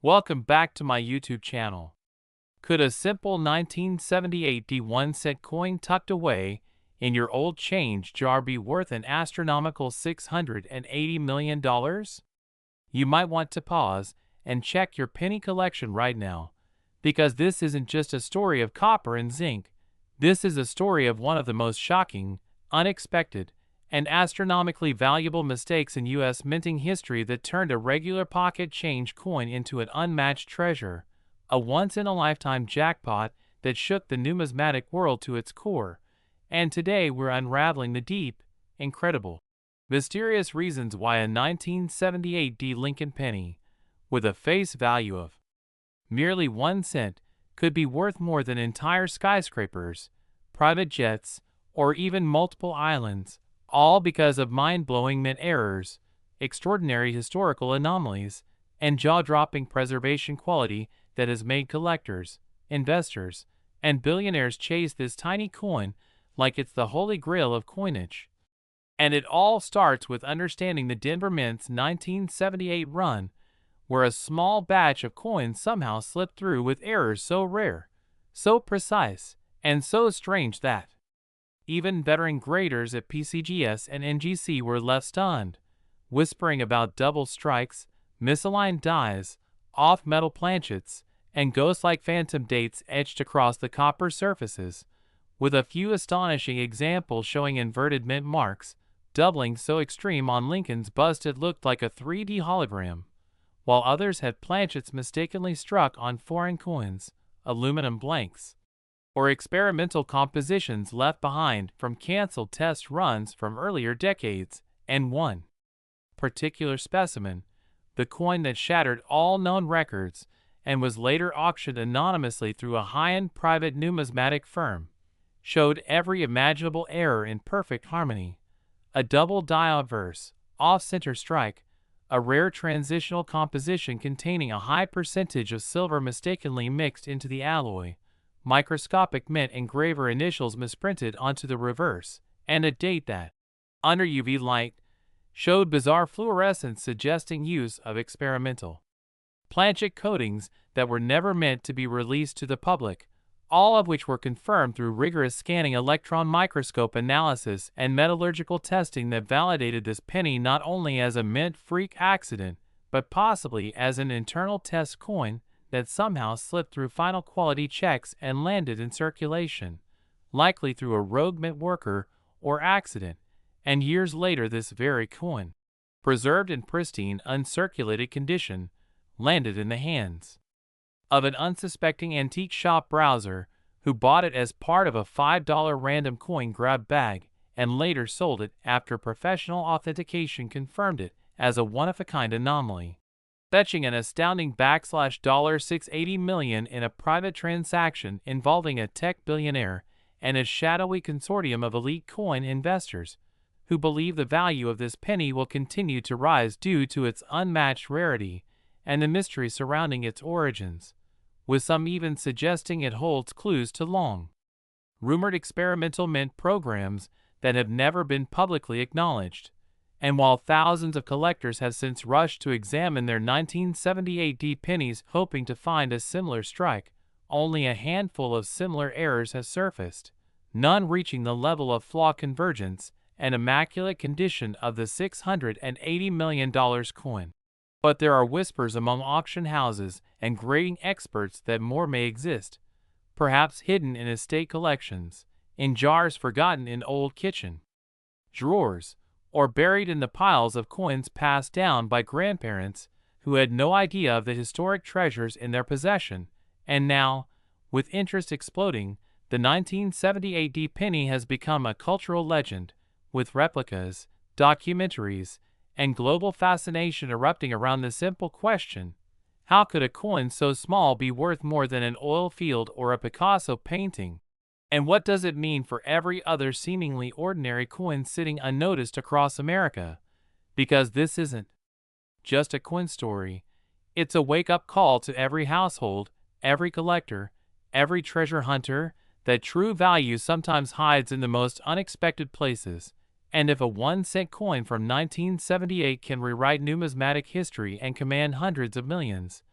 Welcome back to my YouTube channel. Could a simple 1978 D1 cent coin tucked away in your old change jar be worth an astronomical $680 million? You might want to pause and check your penny collection right now, because this isn't just a story of copper and zinc. This is a story of one of the most shocking, unexpected, and astronomically valuable mistakes in U.S. minting history that turned a regular pocket change coin into an unmatched treasure, a once-in-a-lifetime jackpot that shook the numismatic world to its core. And today we're unraveling the deep, incredible, mysterious reasons why a 1978 D Lincoln penny, with a face value of merely 1 cent, could be worth more than entire skyscrapers, private jets, or even multiple islands, all because of mind-blowing mint errors, extraordinary historical anomalies, and jaw-dropping preservation quality that has made collectors, investors, and billionaires chase this tiny coin like it's the holy grail of coinage. And it all starts with understanding the Denver Mint's 1978 run, where a small batch of coins somehow slipped through with errors so rare, so precise, and so strange that even veteran graders at PCGS and NGC were left stunned, whispering about double strikes, misaligned dies, off-metal planchets, and ghost-like phantom dates etched across the copper surfaces, with a few astonishing examples showing inverted mint marks, doubling so extreme on Lincoln's bust it looked like a 3D hologram, while others had planchets mistakenly struck on foreign coins, aluminum blanks, or experimental compositions left behind from canceled test runs from earlier decades. And one particular specimen, the coin that shattered all known records and was later auctioned anonymously through a high-end private numismatic firm, showed every imaginable error in perfect harmony: a double die obverse, off-center strike, a rare transitional composition containing a high percentage of silver mistakenly mixed into the alloy, microscopic mint engraver initials misprinted onto the reverse, and a date that, under UV light, showed bizarre fluorescence suggesting use of experimental planchet coatings that were never meant to be released to the public, all of which were confirmed through rigorous scanning electron microscope analysis and metallurgical testing that validated this penny not only as a mint freak accident, but possibly as an internal test coin that somehow slipped through final quality checks and landed in circulation, likely through a rogue mint worker or accident. And years later this very coin, preserved in pristine, uncirculated condition, landed in the hands of an unsuspecting antique shop browser who bought it as part of a $5 random coin grab bag and later sold it after professional authentication confirmed it as a one-of-a-kind anomaly, fetching an astounding $680 million in a private transaction involving a tech billionaire and a shadowy consortium of elite coin investors who believe the value of this penny will continue to rise due to its unmatched rarity and the mystery surrounding its origins, with some even suggesting it holds clues to long-rumored experimental mint programs that have never been publicly acknowledged. And while thousands of collectors have since rushed to examine their 1978 D pennies hoping to find a similar strike, only a handful of similar errors have surfaced, none reaching the level of flaw convergence and immaculate condition of the $680 million coin. But there are whispers among auction houses and grading experts that more may exist, perhaps hidden in estate collections, in jars forgotten in old kitchen drawers, or buried in the piles of coins passed down by grandparents who had no idea of the historic treasures in their possession. And now, with interest exploding, the 1978 D penny has become a cultural legend, with replicas, documentaries, and global fascination erupting around the simple question: how could a coin so small be worth more than an oil field or a Picasso painting? And what does it mean for every other seemingly ordinary coin sitting unnoticed across America? Because this isn't just a coin story, it's a wake-up call to every household, every collector, every treasure hunter, that true value sometimes hides in the most unexpected places. And if a 1-cent coin from 1978 can rewrite numismatic history and command hundreds of millions,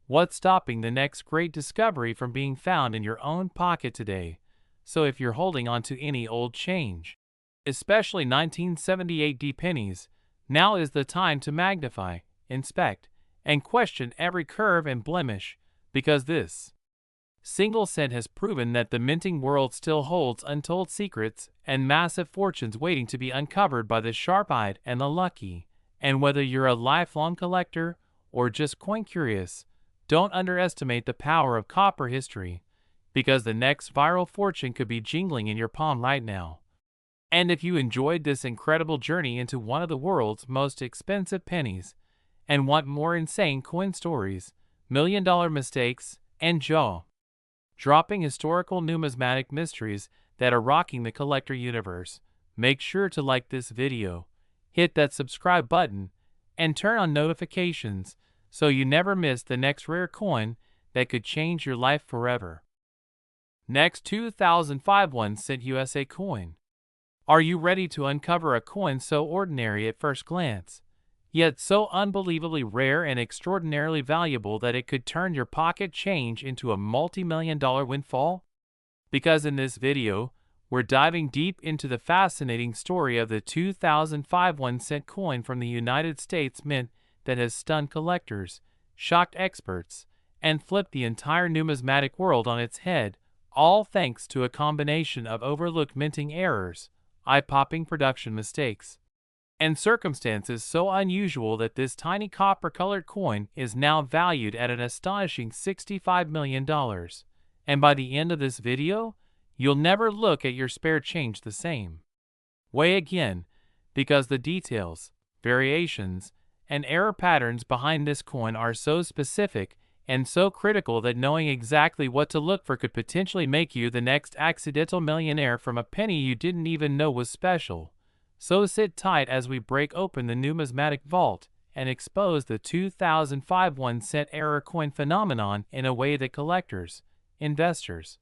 What's stopping the next great discovery from being found in your own pocket today? So if you're holding on to any old change, especially 1978 D pennies, now is the time to magnify, inspect, and question every curve and blemish, because this single cent has proven that the minting world still holds untold secrets and massive fortunes waiting to be uncovered by the sharp-eyed and the lucky. And whether you're a lifelong collector or just coin curious, don't underestimate the power of copper history, because the next viral fortune could be jingling in your palm right now. And if you enjoyed this incredible journey into one of the world's most expensive pennies and want more insane coin stories, million-dollar mistakes, and jaw-dropping historical numismatic mysteries that are rocking the collector universe, make sure to like this video, hit that subscribe button, and turn on notifications so you never miss the next rare coin that could change your life forever. Next, 2005 1-cent USA coin. Are you ready to uncover a coin so ordinary at first glance, yet so unbelievably rare and extraordinarily valuable that it could turn your pocket change into a multi-million-dollar windfall? Because in this video, we're diving deep into the fascinating story of the 2005 1-cent coin from the United States Mint that has stunned collectors, shocked experts, and flipped the entire numismatic world on its head, all thanks to a combination of overlooked minting errors, eye-popping production mistakes, and circumstances so unusual that this tiny copper-colored coin is now valued at an astonishing $65 million. And by the end of this video, you'll never look at your spare change the same way again, because the details, variations, and error patterns behind this coin are so specific and so critical that knowing exactly what to look for could potentially make you the next accidental millionaire from a penny you didn't even know was special. So sit tight as we break open the numismatic vault and expose the 2005 1-cent error coin phenomenon in a way that collectors, investors,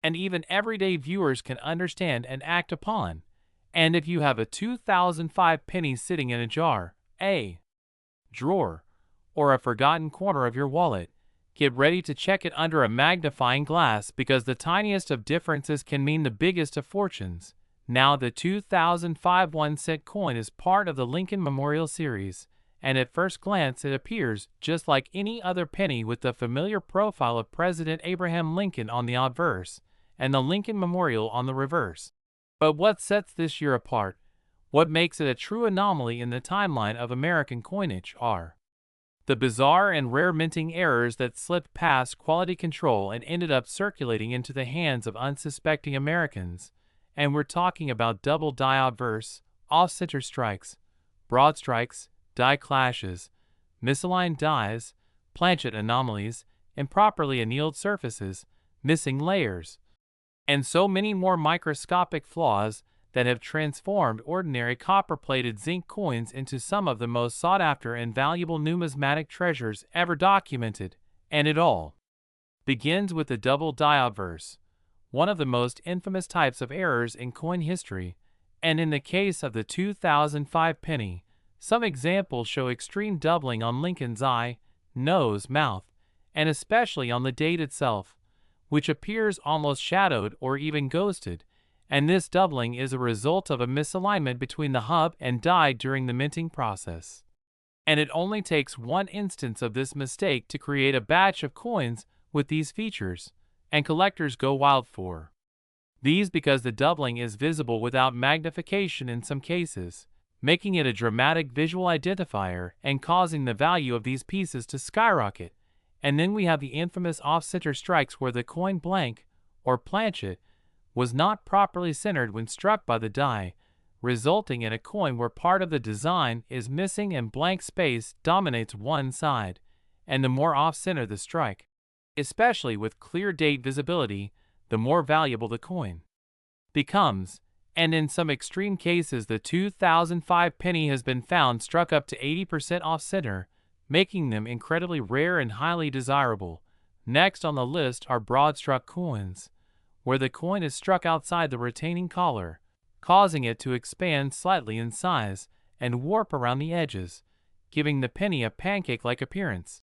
and even everyday viewers can understand and act upon. And if you have a 2005 penny sitting in a jar, a drawer, or a forgotten corner of your wallet, get ready to check it under a magnifying glass, because the tiniest of differences can mean the biggest of fortunes. Now, the 2005 1-cent coin is part of the Lincoln Memorial series, and at first glance it appears just like any other penny, with the familiar profile of President Abraham Lincoln on the obverse and the Lincoln Memorial on the reverse. But what sets this year apart, what makes it a true anomaly in the timeline of American coinage, are the bizarre and rare minting errors that slipped past quality control and ended up circulating into the hands of unsuspecting Americans. And we're talking about double die obverse, off-center strikes, broad strikes, die clashes, misaligned dies, planchet anomalies, improperly annealed surfaces, missing layers, and so many more microscopic flaws that have transformed ordinary copper-plated zinc coins into some of the most sought-after and valuable numismatic treasures ever documented. And it all begins with the double die obverse, one of the most infamous types of errors in coin history. And in the case of the 2005 penny, some examples show extreme doubling on Lincoln's eye, nose, mouth, and especially on the date itself, which appears almost shadowed or even ghosted. And this doubling is a result of a misalignment between the hub and die during the minting process. And it only takes one instance of this mistake to create a batch of coins with these features, and collectors go wild for these because the doubling is visible without magnification in some cases, making it a dramatic visual identifier and causing the value of these pieces to skyrocket. And then we have the infamous off-center strikes where the coin blank, or planchet, was not properly centered when struck by the die, resulting in a coin where part of the design is missing and blank space dominates one side. And the more off-center the strike, especially with clear date visibility, the more valuable the coin becomes. And in some extreme cases, the 2005 penny has been found struck up to 80% off-center, making them incredibly rare and highly desirable. Next on the list are broad-struck coins, where the coin is struck outside the retaining collar, causing it to expand slightly in size and warp around the edges, giving the penny a pancake-like appearance.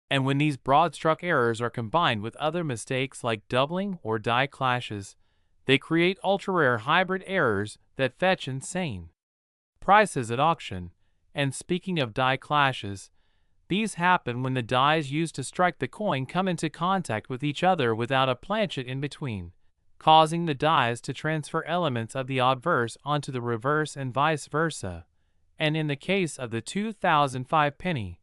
And when these broad-stroke errors are combined with other mistakes like doubling or die clashes, they create ultra-rare hybrid errors that fetch insane prices at auction. And speaking of die clashes, these happen when the dies used to strike the coin come into contact with each other without a planchet in between, causing the dies to transfer elements of the obverse onto the reverse and vice versa. And in the case of the 2005 penny,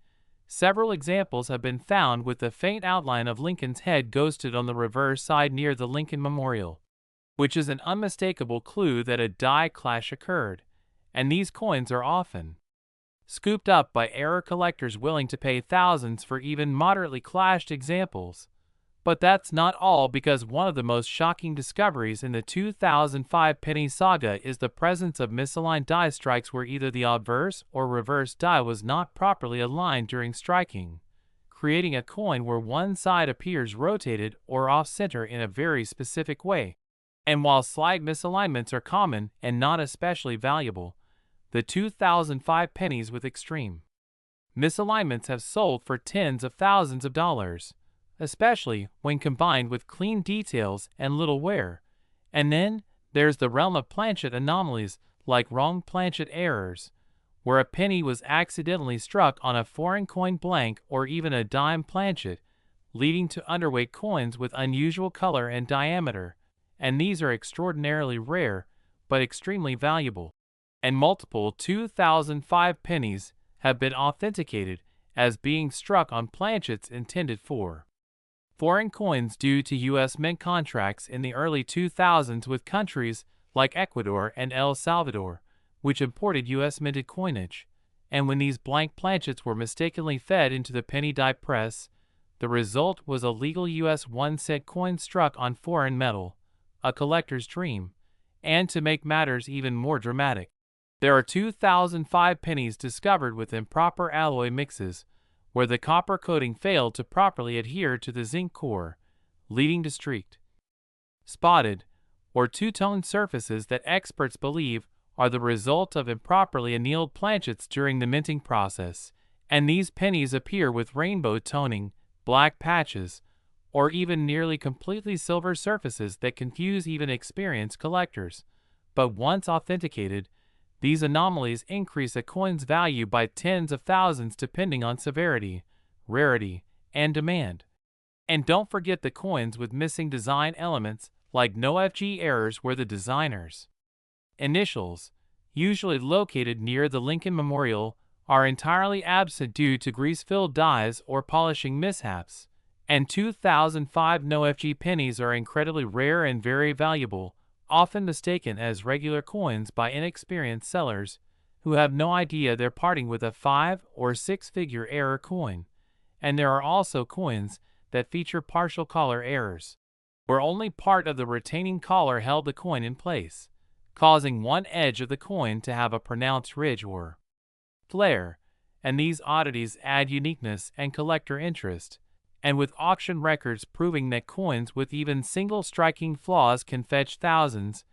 several examples have been found with the faint outline of Lincoln's head ghosted on the reverse side near the Lincoln Memorial, which is an unmistakable clue that a die clash occurred. And these coins are often scooped up by error collectors willing to pay thousands for even moderately clashed examples. But that's not all, because one of the most shocking discoveries in the 2005 penny saga is the presence of misaligned die strikes where either the obverse or reverse die was not properly aligned during striking, creating a coin where one side appears rotated or off-center in a very specific way. And while slight misalignments are common and not especially valuable, the 2005 pennies with extreme misalignments have sold for tens of thousands of dollars, especially when combined with clean details and little wear. And then there's the realm of planchet anomalies, like wrong planchet errors, where a penny was accidentally struck on a foreign coin blank or even a dime planchet, leading to underweight coins with unusual color and diameter. And these are extraordinarily rare, but extremely valuable. And multiple 2005 pennies have been authenticated as being struck on planchets intended for foreign coins due to U.S. mint contracts in the early 2000s with countries like Ecuador and El Salvador, which imported U.S. minted coinage. And when these blank planchets were mistakenly fed into the penny die press, the result was a legal U.S. 1-cent coin struck on foreign metal, a collector's dream. And to make matters even more dramatic, there are 2005 pennies discovered with improper alloy mixes, where the copper coating failed to properly adhere to the zinc core, leading to streaked, spotted, or two-toned surfaces that experts believe are the result of improperly annealed planchets during the minting process. And these pennies appear with rainbow toning, black patches, or even nearly completely silver surfaces that confuse even experienced collectors. But once authenticated, these anomalies increase a coin's value by tens of thousands depending on severity, rarity, and demand. And don't forget the coins with missing design elements, like no FG errors where the designer's initials, usually located near the Lincoln Memorial, are entirely absent due to grease-filled dies or polishing mishaps. And 2005 no FG pennies are incredibly rare and very valuable, often mistaken as regular coins by inexperienced sellers who have no idea they're parting with a 5- or 6-figure error coin. And there are also coins that feature partial collar errors, where only part of the retaining collar held the coin in place, causing one edge of the coin to have a pronounced ridge or flare. And these oddities add uniqueness and collector interest. And with auction records proving that coins with even single striking flaws can fetch thousands,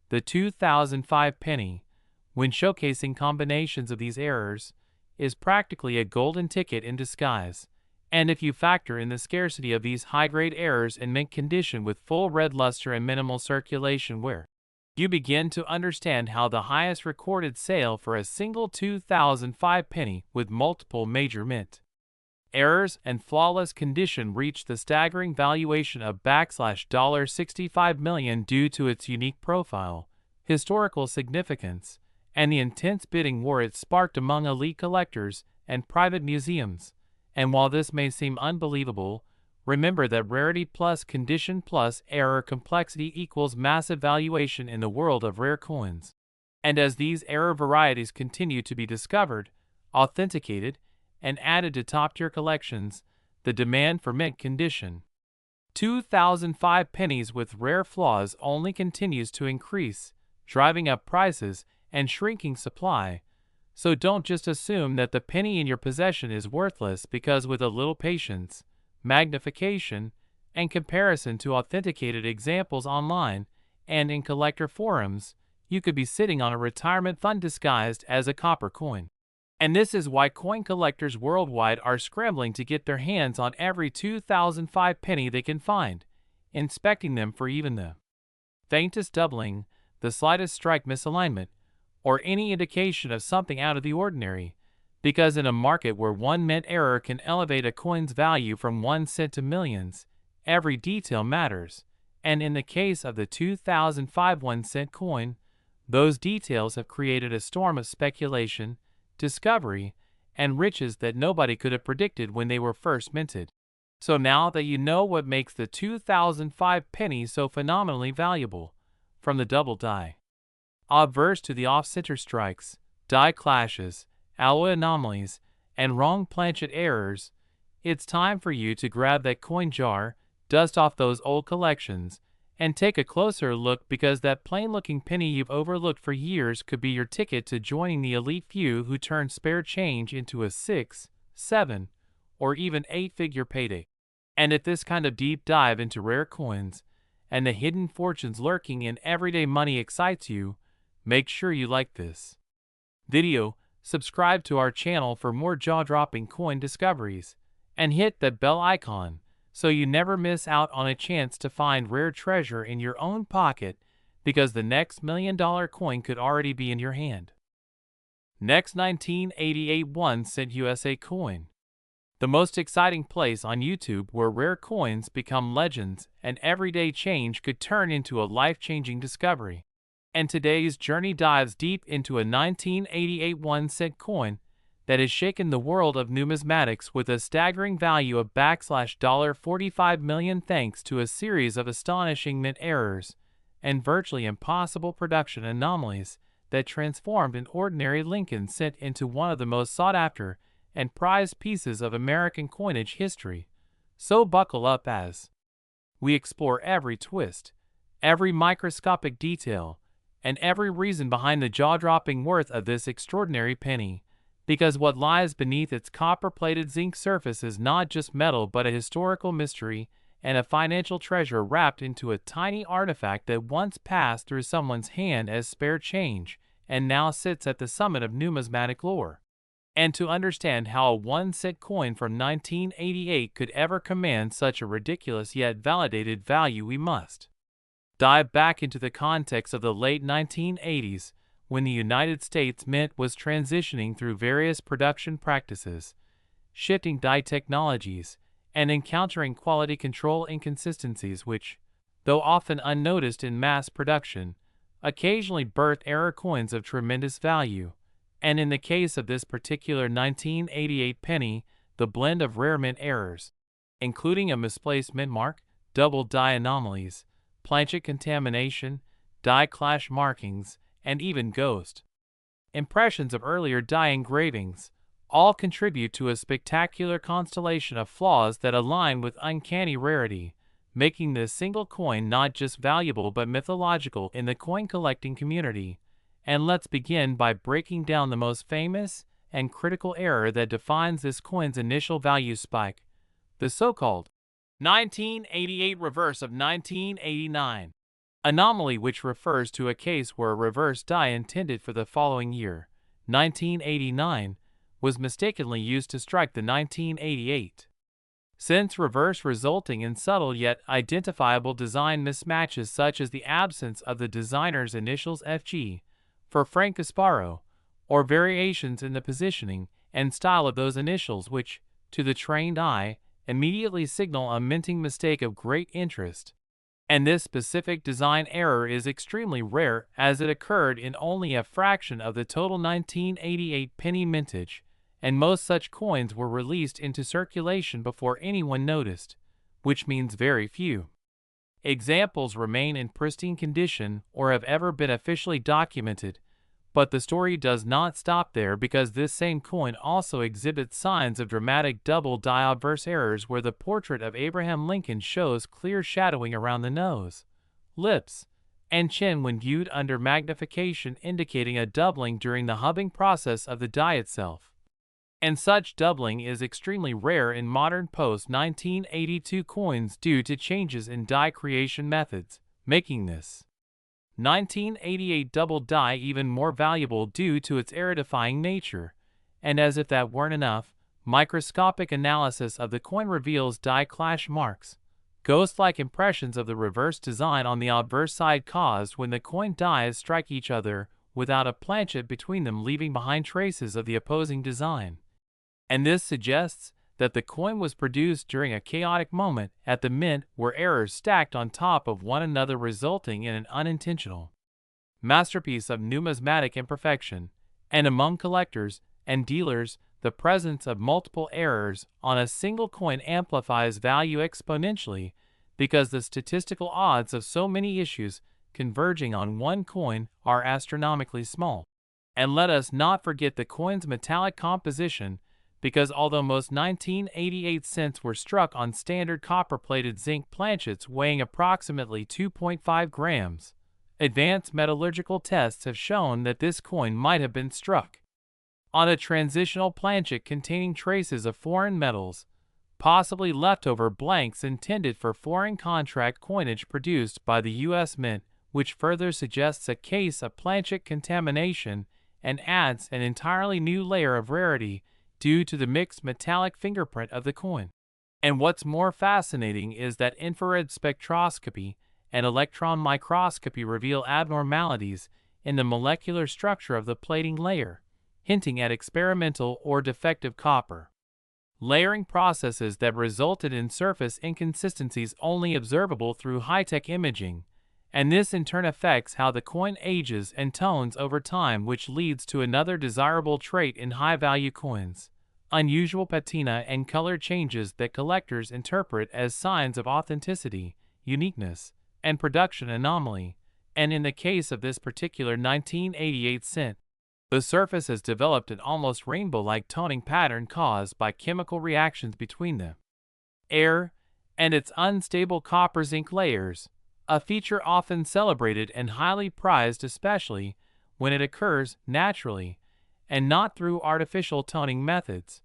the 2005 penny, when showcasing combinations of these errors, is practically a golden ticket in disguise. And if you factor in the scarcity of these high-grade errors in mint condition with full red luster and minimal circulation wear, you begin to understand how the highest recorded sale for a single 2005 penny with multiple major mint errors and flawless condition reached the staggering valuation of $65 million due to its unique profile, historical significance, and the intense bidding war it sparked among elite collectors and private museums. And while this may seem unbelievable, remember that rarity plus condition plus error complexity equals massive valuation in the world of rare coins. And as these error varieties continue to be discovered, authenticated, and added to top-tier collections, the demand for mint condition 2005 pennies with rare flaws only continues to increase, driving up prices and shrinking supply. So don't just assume that the penny in your possession is worthless, because with a little patience, magnification, and comparison to authenticated examples online and in collector forums, you could be sitting on a retirement fund disguised as a copper coin. And this is why coin collectors worldwide are scrambling to get their hands on every 2005 penny they can find, inspecting them for even the faintest doubling, the slightest strike misalignment, or any indication of something out of the ordinary, because in a market where one mint error can elevate a coin's value from 1 cent to millions, every detail matters, and in the case of the 2005 1-cent coin, those details have created a storm of speculation, discovery, and riches that nobody could have predicted when they were first minted. So now that you know what makes the 2005 penny so phenomenally valuable, from the double die obverse to the off-center strikes, die clashes, alloy anomalies, and wrong planchet errors, it's time for you to grab that coin jar, dust off those old collections, and take a closer look, because that plain-looking penny you've overlooked for years could be your ticket to joining the elite few who turn spare change into a 6, 7, or even 8-figure payday. And if this kind of deep dive into rare coins and the hidden fortunes lurking in everyday money excites you, make sure you like this video, subscribe to our channel for more jaw-dropping coin discoveries, and hit that bell icon so you never miss out on a chance to find rare treasure in your own pocket, because the next $1 million coin could already be in your hand. Next, 1988 1-cent USA coin. The most exciting place on YouTube where rare coins become legends and everyday change could turn into a life-changing discovery. And today's journey dives deep into a 1988 1-cent coin that has shaken the world of numismatics with a staggering value of $45 million thanks to a series of astonishing mint errors and virtually impossible production anomalies that transformed an ordinary Lincoln cent into one of the most sought-after and prized pieces of American coinage history. So buckle up as we explore every twist, every microscopic detail, and every reason behind the jaw-dropping worth of this extraordinary penny, because what lies beneath its copper-plated zinc surface is not just metal but a historical mystery and a financial treasure wrapped into a tiny artifact that once passed through someone's hand as spare change and now sits at the summit of numismatic lore. And to understand how a 1-cent coin from 1988 could ever command such a ridiculous yet validated value, we must dive back into the context of the late 1980s, when the United States Mint was transitioning through various production practices, shifting die technologies, and encountering quality control inconsistencies which, though often unnoticed in mass production, occasionally birthed error coins of tremendous value. And in the case of this particular 1988 penny, the blend of rare mint errors, including a misplaced mint mark, double die anomalies, planchet contamination, die clash markings, and even ghost impressions of earlier die engravings, all contribute to a spectacular constellation of flaws that align with uncanny rarity, making this single coin not just valuable but mythological in the coin collecting community. And let's begin by breaking down the most famous and critical error that defines this coin's initial value spike, the so-called 1988 reverse of 1989 anomaly, which refers to a case where a reverse die intended for the following year, 1989, was mistakenly used to strike the 1988 cents reverse, resulting in subtle yet identifiable design mismatches such as the absence of the designer's initials FG for Frank Gasparo, or variations in the positioning and style of those initials which, to the trained eye, immediately signal a minting mistake of great interest. And this specific design error is extremely rare, as it occurred in only a fraction of the total 1988 penny mintage, and most such coins were released into circulation before anyone noticed, which means very few examples remain in pristine condition or have ever been officially documented. But the story does not stop there, because this same coin also exhibits signs of dramatic double die obverse errors where the portrait of Abraham Lincoln shows clear shadowing around the nose, lips, and chin when viewed under magnification, indicating a doubling during the hubbing process of the die itself. And such doubling is extremely rare in modern post-1982 coins due to changes in die creation methods, making this 1988 double die even more valuable due to its error-defying nature, And as if that weren't enough, microscopic analysis of the coin reveals die clash marks, ghost-like impressions of the reverse design on the obverse side caused when the coin dies strike each other without a planchet between them, leaving behind traces of the opposing design. And this suggests that the coin was produced during a chaotic moment at the mint where errors stacked on top of one another, resulting in an unintentional masterpiece of numismatic imperfection. And among collectors and dealers, the presence of multiple errors on a single coin amplifies value exponentially because the statistical odds of so many issues converging on one coin are astronomically small. And let us not forget the coin's metallic composition, because although most 1988 cents were struck on standard copper-plated zinc planchets weighing approximately 2.5 grams, advanced metallurgical tests have shown that this coin might have been struck on a transitional planchet containing traces of foreign metals, possibly leftover blanks intended for foreign contract coinage produced by the U.S. Mint, which further suggests a case of planchet contamination and adds an entirely new layer of rarity due to the mixed metallic fingerprint of the coin. And what's more fascinating is that infrared spectroscopy and electron microscopy reveal abnormalities in the molecular structure of the plating layer, hinting at experimental or defective copper layering processes that resulted in surface inconsistencies only observable through high-tech imaging, and this in turn affects how the coin ages and tones over time, which leads to another desirable trait in high-value coins: unusual patina and color changes that collectors interpret as signs of authenticity, uniqueness, and production anomaly. And in the case of this particular 1988 cent, the surface has developed an almost rainbow-like toning pattern caused by chemical reactions between the air and its unstable copper-zinc layers, a feature often celebrated and highly prized, especially when it occurs naturally and not through artificial toning methods.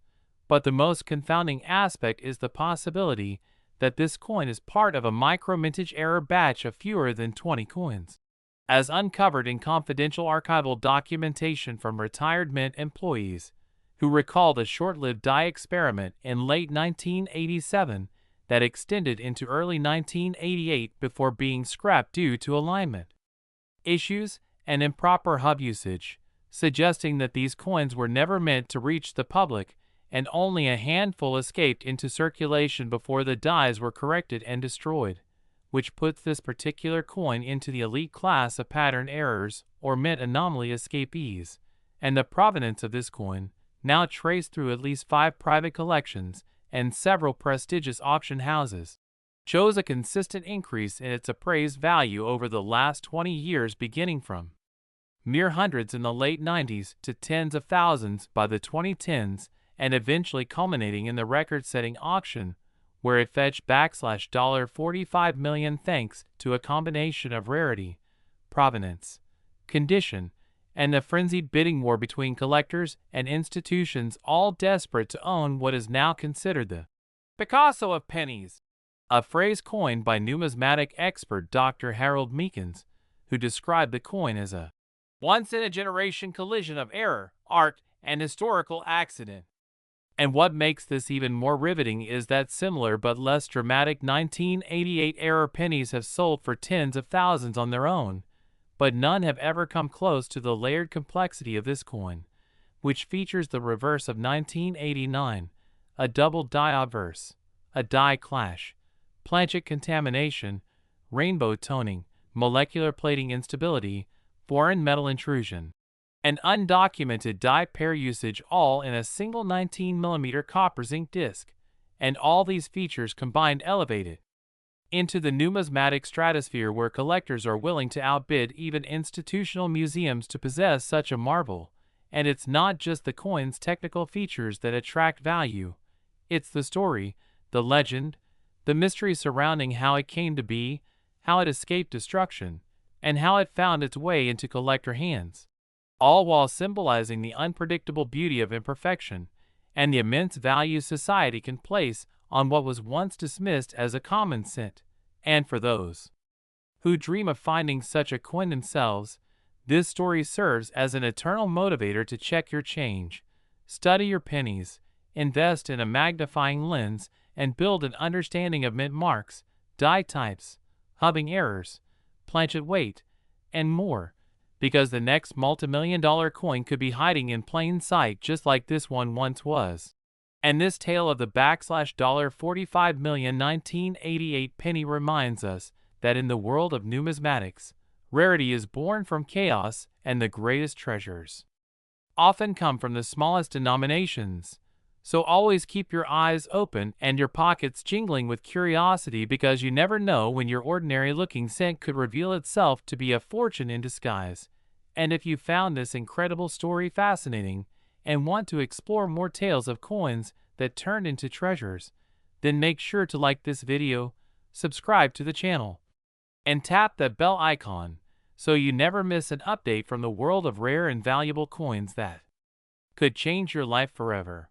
But the most confounding aspect is the possibility that this coin is part of a micro-mintage error batch of fewer than 20 coins, as uncovered in confidential archival documentation from retired mint employees who recalled a short-lived die experiment in late 1987 that extended into early 1988 before being scrapped due to alignment issues and improper hub usage, suggesting that these coins were never meant to reach the public and only a handful escaped into circulation before the dies were corrected and destroyed, which puts this particular coin into the elite class of pattern errors or mint anomaly escapees. And the provenance of this coin, now traced through at least 5 private collections and several prestigious auction houses, shows a consistent increase in its appraised value over the last 20 years, beginning from mere hundreds in the late 90s to tens of thousands by the 2010s, and eventually culminating in the record-setting auction where it fetched $45 million thanks to a combination of rarity, provenance, condition, and a frenzied bidding war between collectors and institutions, all desperate to own what is now considered the Picasso of pennies, a phrase coined by numismatic expert Dr. Harold Meekins, who described the coin as a once-in-a-generation collision of error, art, and historical accident. And what makes this even more riveting is that similar but less dramatic 1988 error pennies have sold for tens of thousands on their own, but none have ever come close to the layered complexity of this coin, which features the reverse of 1989, a double die obverse, a die clash, planchet contamination, rainbow toning, molecular plating instability, foreign metal intrusion, and undocumented die pair usage, all in a single 19mm copper zinc disc, and all these features combined elevate it into the numismatic stratosphere where collectors are willing to outbid even institutional museums to possess such a marvel. And it's not just the coin's technical features that attract value, it's the story, the legend, the mystery surrounding how it came to be, how it escaped destruction, and how it found its way into collector hands, all while symbolizing the unpredictable beauty of imperfection and the immense value society can place on what was once dismissed as a common cent. And for those who dream of finding such a coin themselves, this story serves as an eternal motivator to check your change, Study your pennies, invest in a magnifying lens, and build an understanding of mint marks, die types, hubbing errors, planchet weight, and more, because the next multimillion-dollar coin could be hiding in plain sight just like this one once was. And this tale of the $45,1988 penny reminds us that in the world of numismatics, rarity is born from chaos, and the greatest treasures often come from the smallest denominations. So always keep your eyes open and your pockets jingling with curiosity, because you never know when your ordinary-looking cent could reveal itself to be a fortune in disguise. And if you found this incredible story fascinating and want to explore more tales of coins that turned into treasures, then make sure to like this video, subscribe to the channel, and tap that bell icon so you never miss an update from the world of rare and valuable coins that could change your life forever.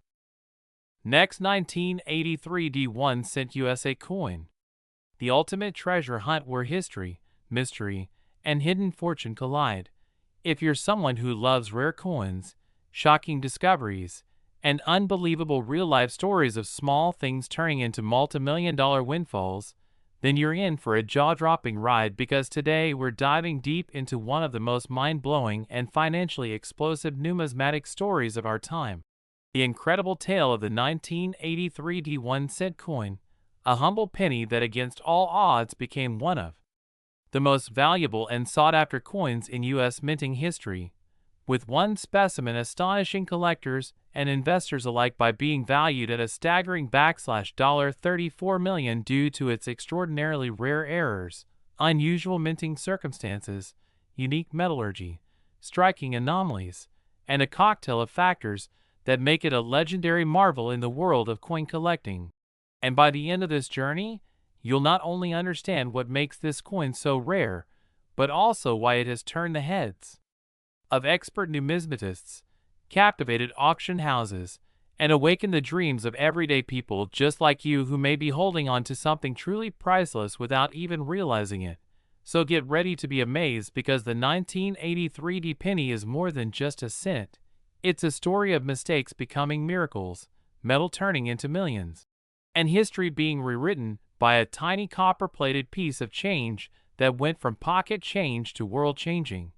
Next, 1983 D1 cent USA coin. The ultimate treasure hunt where history, mystery, and hidden fortune collide. If you're someone who loves rare coins, shocking discoveries, and unbelievable real-life stories of small things turning into multimillion-dollar windfalls, then you're in for a jaw-dropping ride, because today we're diving deep into one of the most mind-blowing and financially explosive numismatic stories of our time. The incredible tale of the 1983 D1 cent coin, a humble penny that against all odds became one of the most valuable and sought-after coins in U.S. minting history, with one specimen astonishing collectors and investors alike by being valued at a staggering $34 million due to its extraordinarily rare errors, unusual minting circumstances, unique metallurgy, striking anomalies, and a cocktail of factors that make it a legendary marvel in the world of coin collecting. And by the end of this journey, you'll not only understand what makes this coin so rare, but also why it has turned the heads of expert numismatists, captivated auction houses, and awakened the dreams of everyday people just like you who may be holding on to something truly priceless without even realizing it. So get ready to be amazed, because the 1983 D penny is more than just a cent. It's a story of mistakes becoming miracles, metal turning into millions, and history being rewritten by a tiny copper-plated piece of change that went from pocket change to world-changing.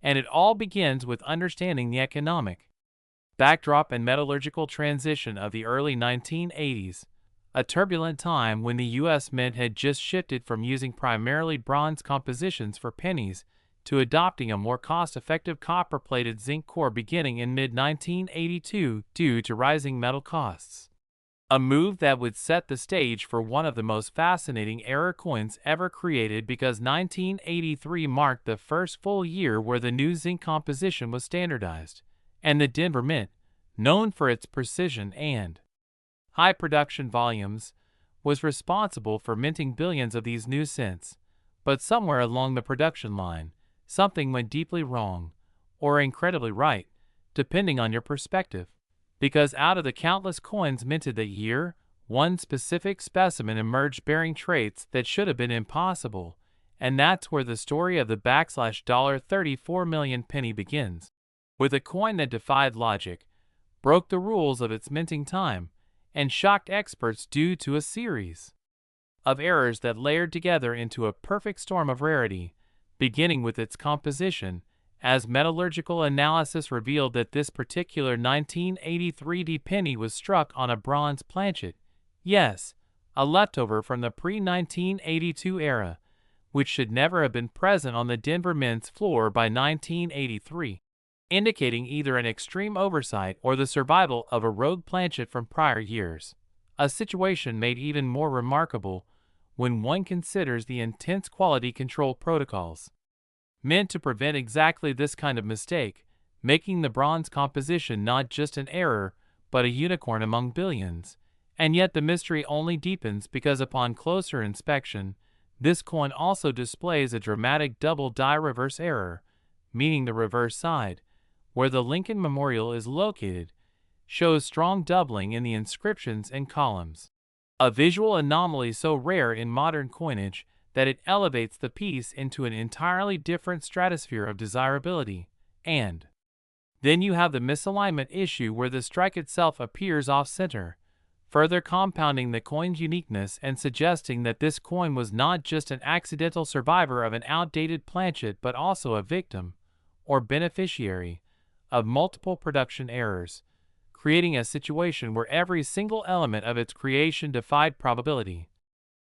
And it all begins with understanding the economic backdrop and metallurgical transition of the early 1980s, a turbulent time when the U.S. Mint had just shifted from using primarily bronze compositions for pennies to adopting a more cost-effective copper-plated zinc core beginning in mid-1982 due to rising metal costs. A move that would set the stage for one of the most fascinating error coins ever created, because 1983 marked the first full year where the new zinc composition was standardized, and the Denver Mint, known for its precision and high production volumes, was responsible for minting billions of these new cents. But somewhere along the production line, something went deeply wrong, or incredibly right, depending on your perspective. Because out of the countless coins minted that year, one specific specimen emerged bearing traits that should have been impossible, and that's where the story of the $34 million penny begins. With a coin that defied logic, broke the rules of its minting time, and shocked experts due to a series of errors that layered together into a perfect storm of rarity, beginning with its composition, as metallurgical analysis revealed that this particular 1983 D penny was struck on a bronze planchet. Yes, a leftover from the pre-1982 era, which should never have been present on the Denver Mint's floor by 1983, indicating either an extreme oversight or the survival of a rogue planchet from prior years. A situation made even more remarkable when one considers the intense quality control protocols meant to prevent exactly this kind of mistake, making the bronze composition not just an error, but a unicorn among billions. And yet the mystery only deepens, because upon closer inspection, this coin also displays a dramatic double die reverse error, meaning the reverse side, where the Lincoln Memorial is located, shows strong doubling in the inscriptions and columns. A visual anomaly so rare in modern coinage that it elevates the piece into an entirely different stratosphere of desirability. And Then you have the misalignment issue where the strike itself appears off-center, further compounding the coin's uniqueness and suggesting that this coin was not just an accidental survivor of an outdated planchet but also a victim, or beneficiary, of multiple production errors, creating a situation where every single element of its creation defied probability.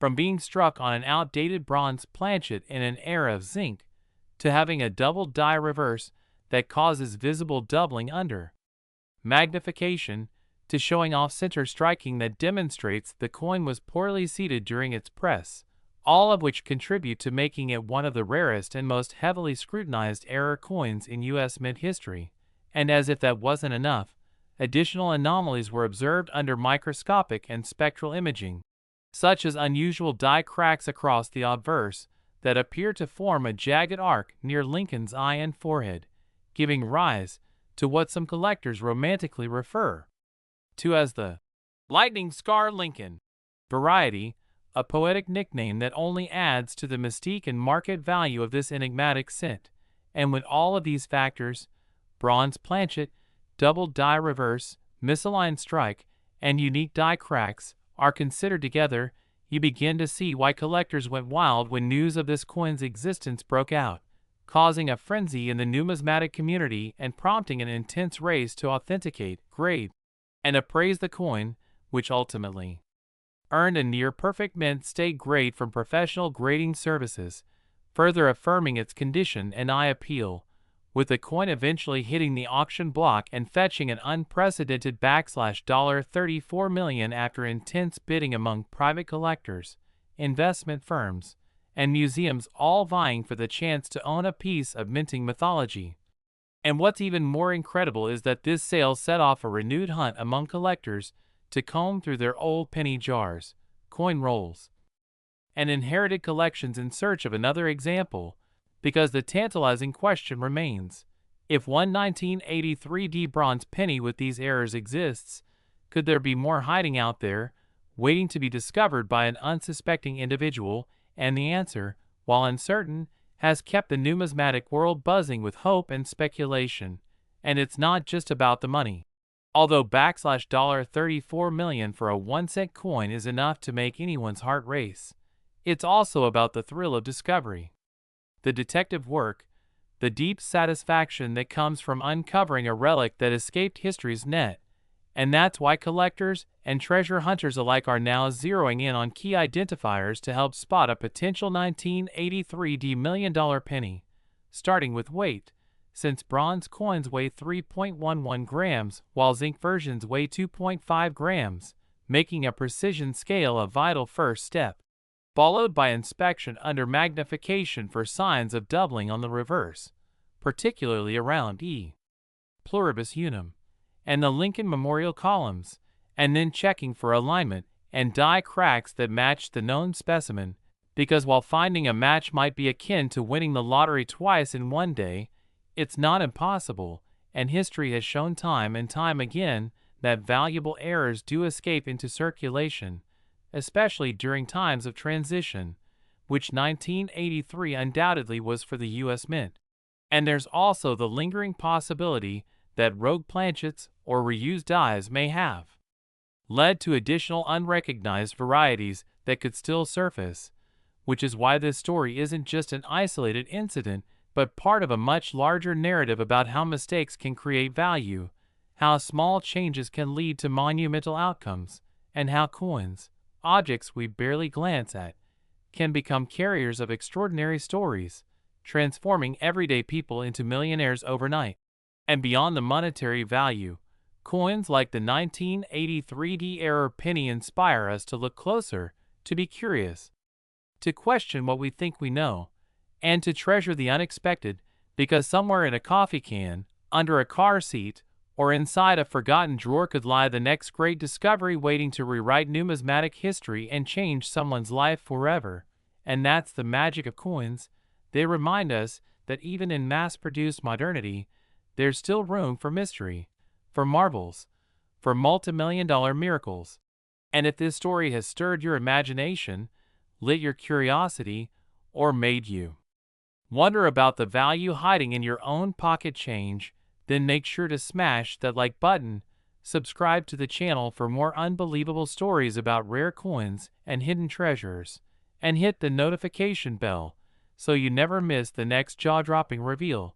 From being struck on an outdated bronze planchet in an era of zinc, to having a double die reverse that causes visible doubling under magnification, to showing off-center striking that demonstrates the coin was poorly seated during its press, all of which contribute to making it one of the rarest and most heavily scrutinized error coins in U.S. mint history. And as if that wasn't enough, additional anomalies were observed under microscopic and spectral imaging, such as unusual die cracks across the obverse that appear to form a jagged arc near Lincoln's eye and forehead, giving rise to what some collectors romantically refer to as the lightning scar Lincoln variety, a poetic nickname that only adds to the mystique and market value of this enigmatic cent. And when all of these factors, bronze planchet, double die reverse, misaligned strike, and unique die cracks, are considered together, you begin to see why collectors went wild when news of this coin's existence broke out, causing a frenzy in the numismatic community and prompting an intense race to authenticate, grade, and appraise the coin, which ultimately earned a near-perfect mint state grade from professional grading services, further affirming its condition and eye appeal, with the coin eventually hitting the auction block and fetching an unprecedented $34 million after intense bidding among private collectors, investment firms, and museums all vying for the chance to own a piece of minting mythology. And what's even more incredible is that this sale set off a renewed hunt among collectors to comb through their old penny jars, coin rolls, and inherited collections in search of another example, because the tantalizing question remains: if one 1983D bronze penny with these errors exists, could there be more hiding out there, waiting to be discovered by an unsuspecting individual? And the answer, while uncertain, has kept the numismatic world buzzing with hope and speculation. And it's not just about the money. Although $34 million for a 1-cent coin is enough to make anyone's heart race, it's also about the thrill of discovery, the detective work, the deep satisfaction that comes from uncovering a relic that escaped history's net. And that's why collectors and treasure hunters alike are now zeroing in on key identifiers to help spot a potential 1983D million-dollar penny, starting with weight, since bronze coins weigh 3.11 grams while zinc versions weigh 2.5 grams, making a precision scale a vital first step, followed by inspection under magnification for signs of doubling on the reverse, particularly around E pluribus unum and the Lincoln Memorial columns, and then checking for alignment and die cracks that match the known specimen, because while finding a match might be akin to winning the lottery twice in one day, it's not impossible, and history has shown time and time again that valuable errors do escape into circulation, especially during times of transition, which 1983 undoubtedly was for the U.S. Mint. And there's also the lingering possibility that rogue planchets or reused dies may have led to additional unrecognized varieties that could still surface, which is why this story isn't just an isolated incident, but part of a much larger narrative about how mistakes can create value, how small changes can lead to monumental outcomes, and how coins, objects we barely glance at, can become carriers of extraordinary stories, transforming everyday people into millionaires overnight. And beyond the monetary value, coins like the 1983D error penny inspire us to look closer, to be curious, to question what we think we know, and to treasure the unexpected, because somewhere in a coffee can, under a car seat, or inside a forgotten drawer could lie the next great discovery waiting to rewrite numismatic history and change someone's life forever. And that's the magic of coins. They remind us that even in mass-produced modernity, there's still room for mystery, for marvels, for multi-million-dollar miracles. And if this story has stirred your imagination, lit your curiosity, or made you wonder about the value hiding in your own pocket change, then make sure to smash that like button, subscribe to the channel for more unbelievable stories about rare coins and hidden treasures, and hit the notification bell so you never miss the next jaw-dropping reveal.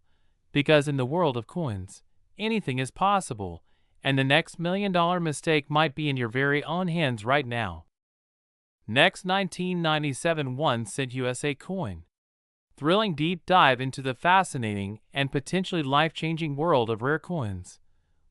Because in the world of coins, anything is possible, and the next $1,000,000 mistake might be in your very own hands right now. Next, 1997 1-cent USA coin. Thrilling deep dive into the fascinating and potentially life-changing world of rare coins,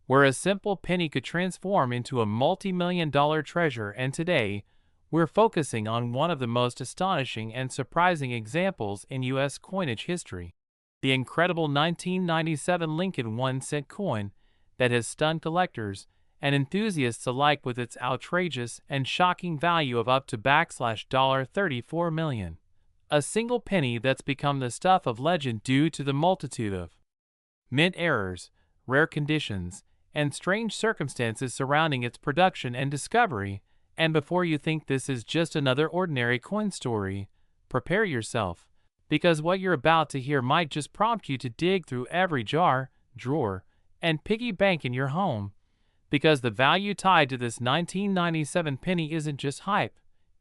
where a simple penny could transform into a multi-million-dollar treasure. And today, we're focusing on one of the most astonishing and surprising examples in U.S. coinage history, the incredible 1997 Lincoln 1-cent coin that has stunned collectors and enthusiasts alike with its outrageous and shocking value of up to $34 million. A single penny that's become the stuff of legend due to the multitude of mint errors, rare conditions, and strange circumstances surrounding its production and discovery. And before you think this is just another ordinary coin story, prepare yourself, because what you're about to hear might just prompt you to dig through every jar, drawer, and piggy bank in your home. Because the value tied to this 1997 penny isn't just hype,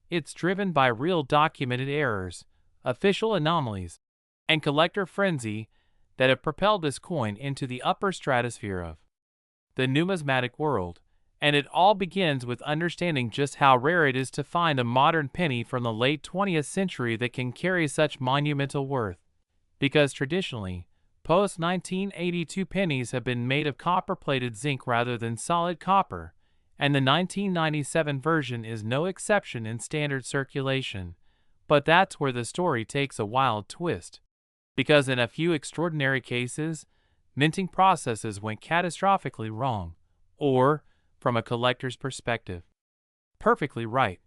it's driven by real documented errors, official anomalies, and collector frenzy that have propelled this coin into the upper stratosphere of the numismatic world. And it all begins with understanding just how rare it is to find a modern penny from the late 20th century that can carry such monumental worth. Because traditionally, post-1982 pennies have been made of copper-plated zinc rather than solid copper, and the 1997 version is no exception in standard circulation. But that's where the story takes a wild twist. Because in a few extraordinary cases, minting processes went catastrophically wrong, or, from a collector's perspective, perfectly right,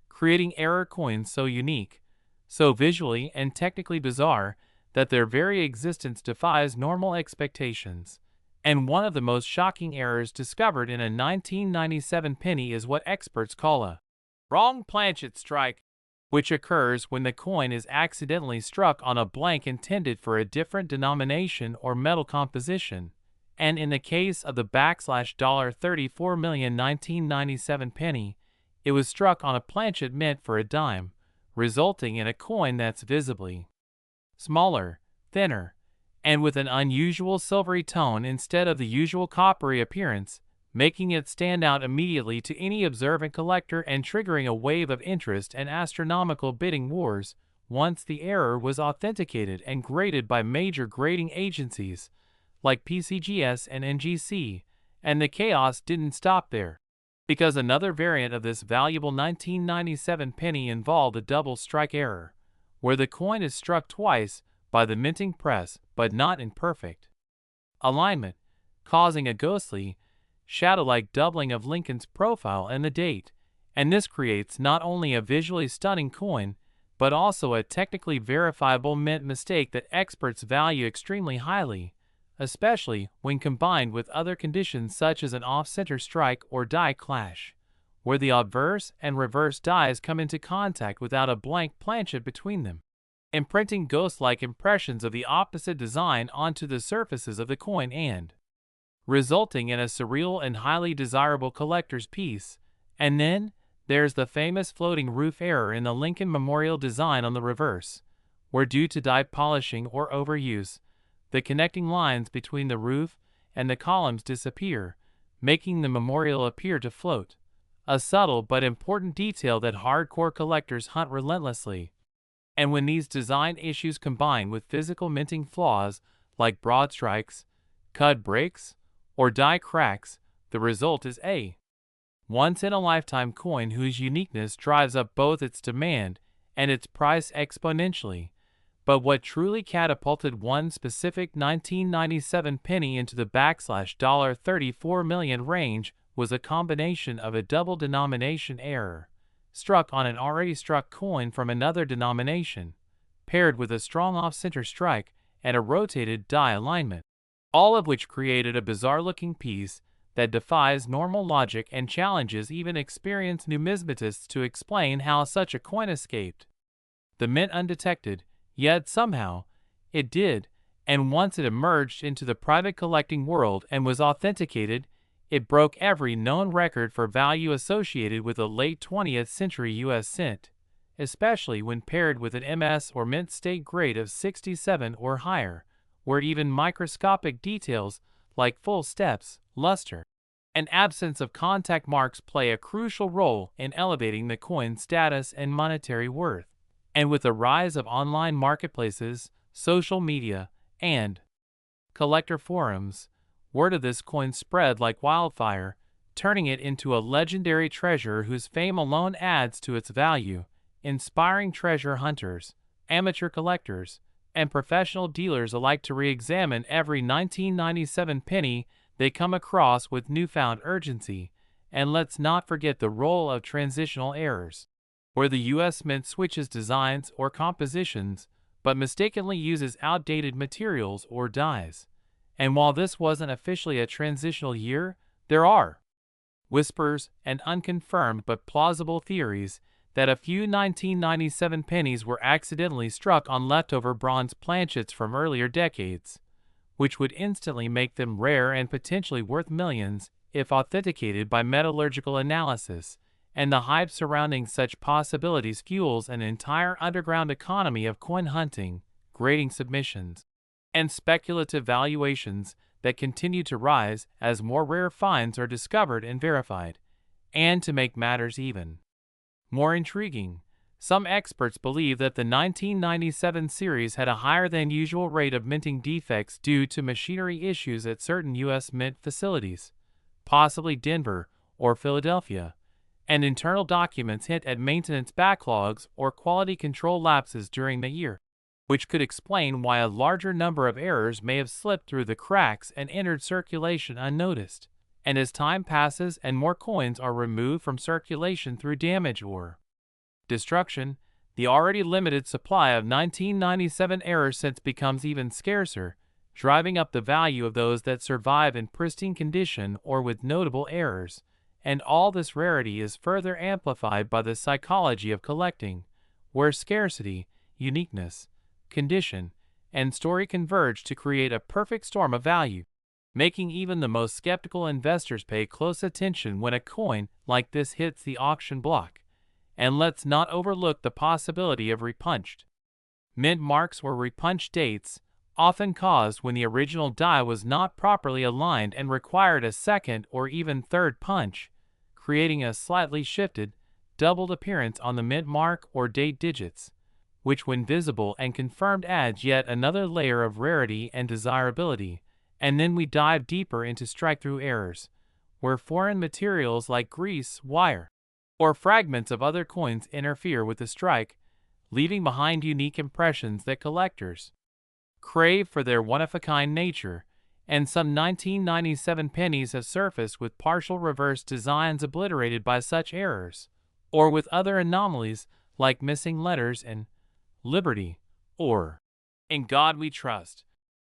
creating error coins so unique, so visually and technically bizarre, that their very existence defies normal expectations. And one of the most shocking errors discovered in a 1997 penny is what experts call a wrong planchet strike, which occurs when the coin is accidentally struck on a blank intended for a different denomination or metal composition. And in the case of the $34 million 1997 penny, it was struck on a planchet meant for a dime, resulting in a coin that's visibly smaller, thinner, and with an unusual silvery tone instead of the usual coppery appearance, making it stand out immediately to any observant collector and triggering a wave of interest and astronomical bidding wars. Once the error was authenticated and graded by major grading agencies like PCGS and NGC, and the chaos didn't stop there. Because another variant of this valuable 1997 penny involved a double strike error, where the coin is struck twice by the minting press but not in perfect alignment, causing a ghostly, shadow-like doubling of Lincoln's profile and the date. And this creates not only a visually stunning coin, but also a technically verifiable mint mistake that experts value extremely highly, especially when combined with other conditions such as an off-center strike or die clash, where the obverse and reverse dies come into contact without a blank planchet between them, imprinting ghost-like impressions of the opposite design onto the surfaces of the coin and resulting in a surreal and highly desirable collector's piece. And then, there's the famous floating roof error in the Lincoln Memorial design on the reverse, where due to die polishing or overuse, the connecting lines between the roof and the columns disappear, making the memorial appear to float. A subtle but important detail that hardcore collectors hunt relentlessly. And when these design issues combine with physical minting flaws like broad strikes, cut breaks, or die cracks, the result is a once-in-a-lifetime coin whose uniqueness drives up both its demand and its price exponentially. But what truly catapulted one specific 1997 penny into the $34 million range was a combination of a double denomination error, struck on an already struck coin from another denomination, paired with a strong off-center strike and a rotated die alignment, all of which created a bizarre-looking piece that defies normal logic and challenges even experienced numismatists to explain how such a coin escaped the mint undetected. Yet somehow, it did, And once it emerged into the private collecting world and was authenticated, it broke every known record for value associated with a late 20th century U.S. cent, especially when paired with an MS or mint state grade of 67 or higher, where even microscopic details like full steps, luster, and absence of contact marks play a crucial role in elevating the coin's status and monetary worth. And with the rise of online marketplaces, social media, and collector forums, word of this coin spread like wildfire, turning it into a legendary treasure whose fame alone adds to its value, inspiring treasure hunters, amateur collectors, and professional dealers alike to re-examine every 1997 penny they come across with newfound urgency. And let's not forget the role of transitional errors, where the U.S. Mint switches designs or compositions, but mistakenly uses outdated materials or dyes. And while this wasn't officially a transitional year, there are whispers and unconfirmed but plausible theories that a few 1997 pennies were accidentally struck on leftover bronze planchets from earlier decades, which would instantly make them rare and potentially worth millions if authenticated by metallurgical analysis. And the hype surrounding such possibilities fuels an entire underground economy of coin hunting, grading submissions, and speculative valuations that continue to rise as more rare finds are discovered and verified. And to make matters even more intriguing, some experts believe that the 1997 series had a higher than usual rate of minting defects due to machinery issues at certain U.S. mint facilities, possibly Denver or Philadelphia, and internal documents hint at maintenance backlogs or quality control lapses during the year, which could explain why a larger number of errors may have slipped through the cracks and entered circulation unnoticed. And as time passes and more coins are removed from circulation through damage or destruction, the already limited supply of 1997 error cents becomes even scarcer, driving up the value of those that survive in pristine condition or with notable errors. And all this rarity is further amplified by the psychology of collecting, where scarcity, uniqueness, condition, and story converge to create a perfect storm of value, making even the most skeptical investors pay close attention when a coin like this hits the auction block. And let's not overlook the possibility of repunched mint marks or repunched dates, often caused when the original die was not properly aligned and required a second or even third punch, creating a slightly shifted, doubled appearance on the mint mark or date digits, which when visible and confirmed adds yet another layer of rarity and desirability. And then we dive deeper into strike-through errors, where foreign materials like grease, wire, or fragments of other coins interfere with the strike, leaving behind unique impressions that collectors crave for their one-of-a-kind nature. And some 1997 pennies have surfaced with partial reverse designs obliterated by such errors, or with other anomalies like missing letters in Liberty or In God We Trust,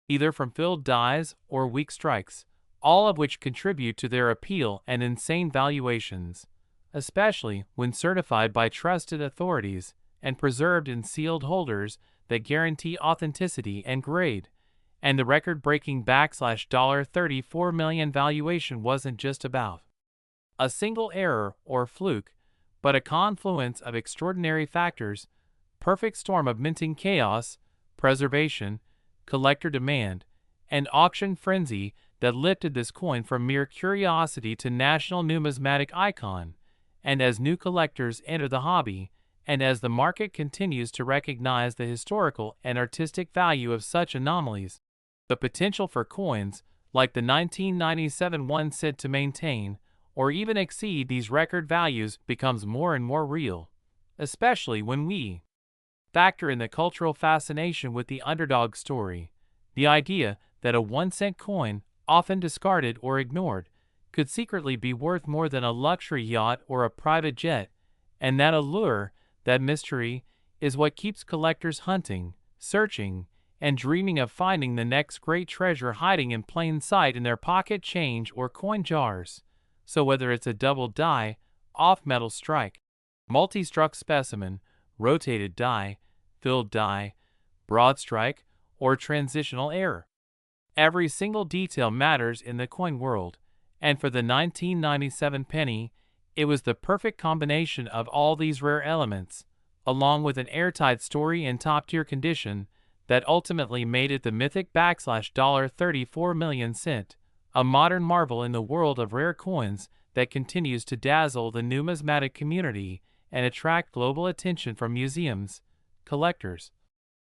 either from filled dies or weak strikes, all of which contribute to their appeal and insane valuations, especially when certified by trusted authorities and preserved in sealed holders that guarantee authenticity and grade. And the record-breaking $34 million valuation wasn't just about a single error or fluke, but a confluence of extraordinary factors, perfect storm of minting chaos, preservation, collector demand, and auction frenzy that lifted this coin from mere curiosity to national numismatic icon. And as new collectors enter the hobby, and as the market continues to recognize the historical and artistic value of such anomalies, the potential for coins like the 1997 one cent to maintain or even exceed these record values becomes more and more real, especially when we factor in the cultural fascination with the underdog story, the idea that a 1-cent coin, often discarded or ignored, could secretly be worth more than a luxury yacht or a private jet, and that allure, that mystery, is what keeps collectors hunting, searching, and dreaming of finding the next great treasure hiding in plain sight in their pocket change or coin jars. So whether it's a double die, off-metal strike, multi-struck specimen, rotated die, filled die, broad strike, or transitional error. Every single detail matters in the coin world, and for the 1997 penny, it was the perfect combination of all these rare elements, along with an airtight story in top-tier condition, that ultimately made it the mythic $34 million cent, a modern marvel in the world of rare coins that continues to dazzle the numismatic community and attract global attention from museums, collectors,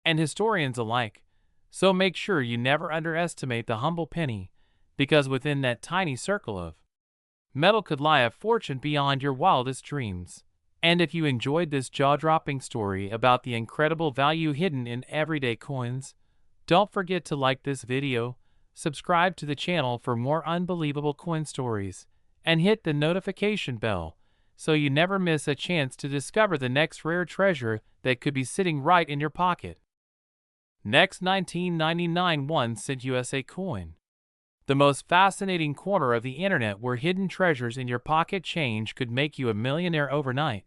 and historians alike. So make sure you never underestimate the humble penny, because within that tiny circle of metal could lie a fortune beyond your wildest dreams. And if you enjoyed this jaw-dropping story about the incredible value hidden in everyday coins, don't forget to like this video, subscribe to the channel for more unbelievable coin stories, and hit the notification bell so you never miss a chance to discover the next rare treasure that could be sitting right in your pocket. Next, 1999 1-cent USA coin. The most fascinating corner of the internet where hidden treasures in your pocket change could make you a millionaire overnight.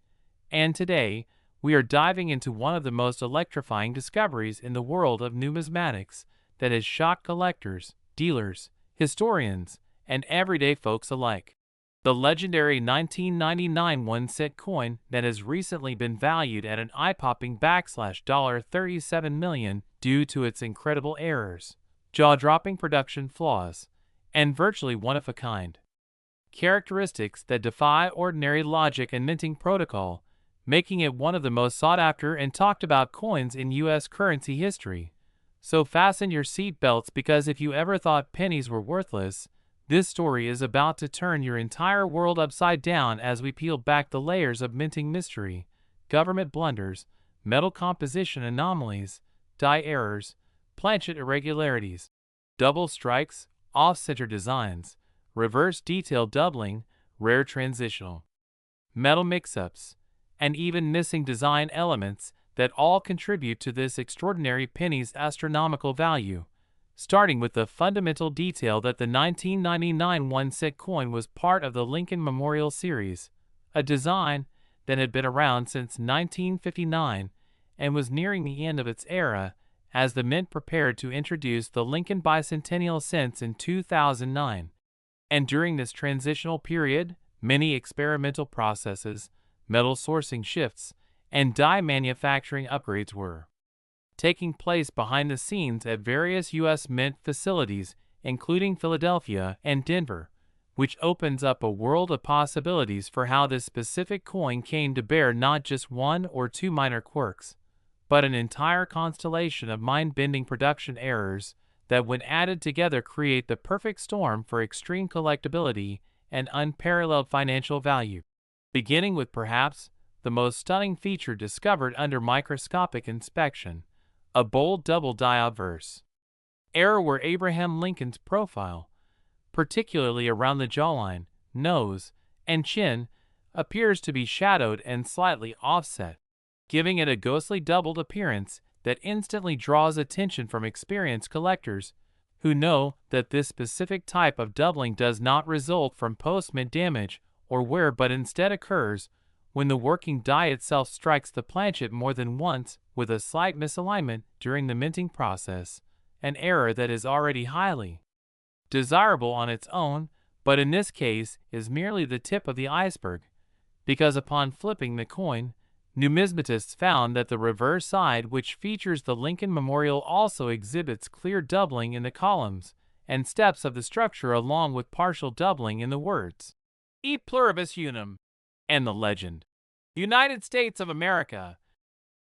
And today, we are diving into one of the most electrifying discoveries in the world of numismatics that has shocked collectors, dealers, historians, and everyday folks alike. The legendary 1999 1-cent coin that has recently been valued at an eye-popping $37 million due to its incredible errors, jaw-dropping production flaws, and virtually one-of-a-kind characteristics that defy ordinary logic and minting protocol, making it one of the most sought-after and talked-about coins in U.S. currency history. So fasten your seatbelts, because if you ever thought pennies were worthless, this story is about to turn your entire world upside down as we peel back the layers of minting mystery, government blunders, metal composition anomalies, die errors, planchet irregularities, double strikes, off-center designs, reverse detail doubling, rare transitional metal mix-ups, and even missing design elements that all contribute to this extraordinary penny's astronomical value. Starting with the fundamental detail that the 1999 1-cent coin was part of the Lincoln Memorial Series, a design that had been around since 1959 and was nearing the end of its era as the mint prepared to introduce the Lincoln Bicentennial cents in 2009. And during this transitional period, many experimental processes, metal sourcing shifts, and die manufacturing upgrades were taking place behind the scenes at various U.S. mint facilities, including Philadelphia and Denver, which opens up a world of possibilities for how this specific coin came to bear not just one or two minor quirks, but an entire constellation of mind-bending production errors that, when added together, create the perfect storm for extreme collectability and unparalleled financial value. Beginning with perhaps the most stunning feature discovered under microscopic inspection, a bold double die obverse error where Abraham Lincoln's profile, particularly around the jawline, nose, and chin, appears to be shadowed and slightly offset, giving it a ghostly doubled appearance that instantly draws attention from experienced collectors who know that this specific type of doubling does not result from post-mint damage or wear, but instead occurs when the working die itself strikes the planchet more than once with a slight misalignment during the minting process, an error that is already highly desirable on its own, but in this case is merely the tip of the iceberg, because upon flipping the coin, numismatists found that the reverse side, which features the Lincoln Memorial, also exhibits clear doubling in the columns and steps of the structure, along with partial doubling in the words E pluribus unum and the legend United States of America,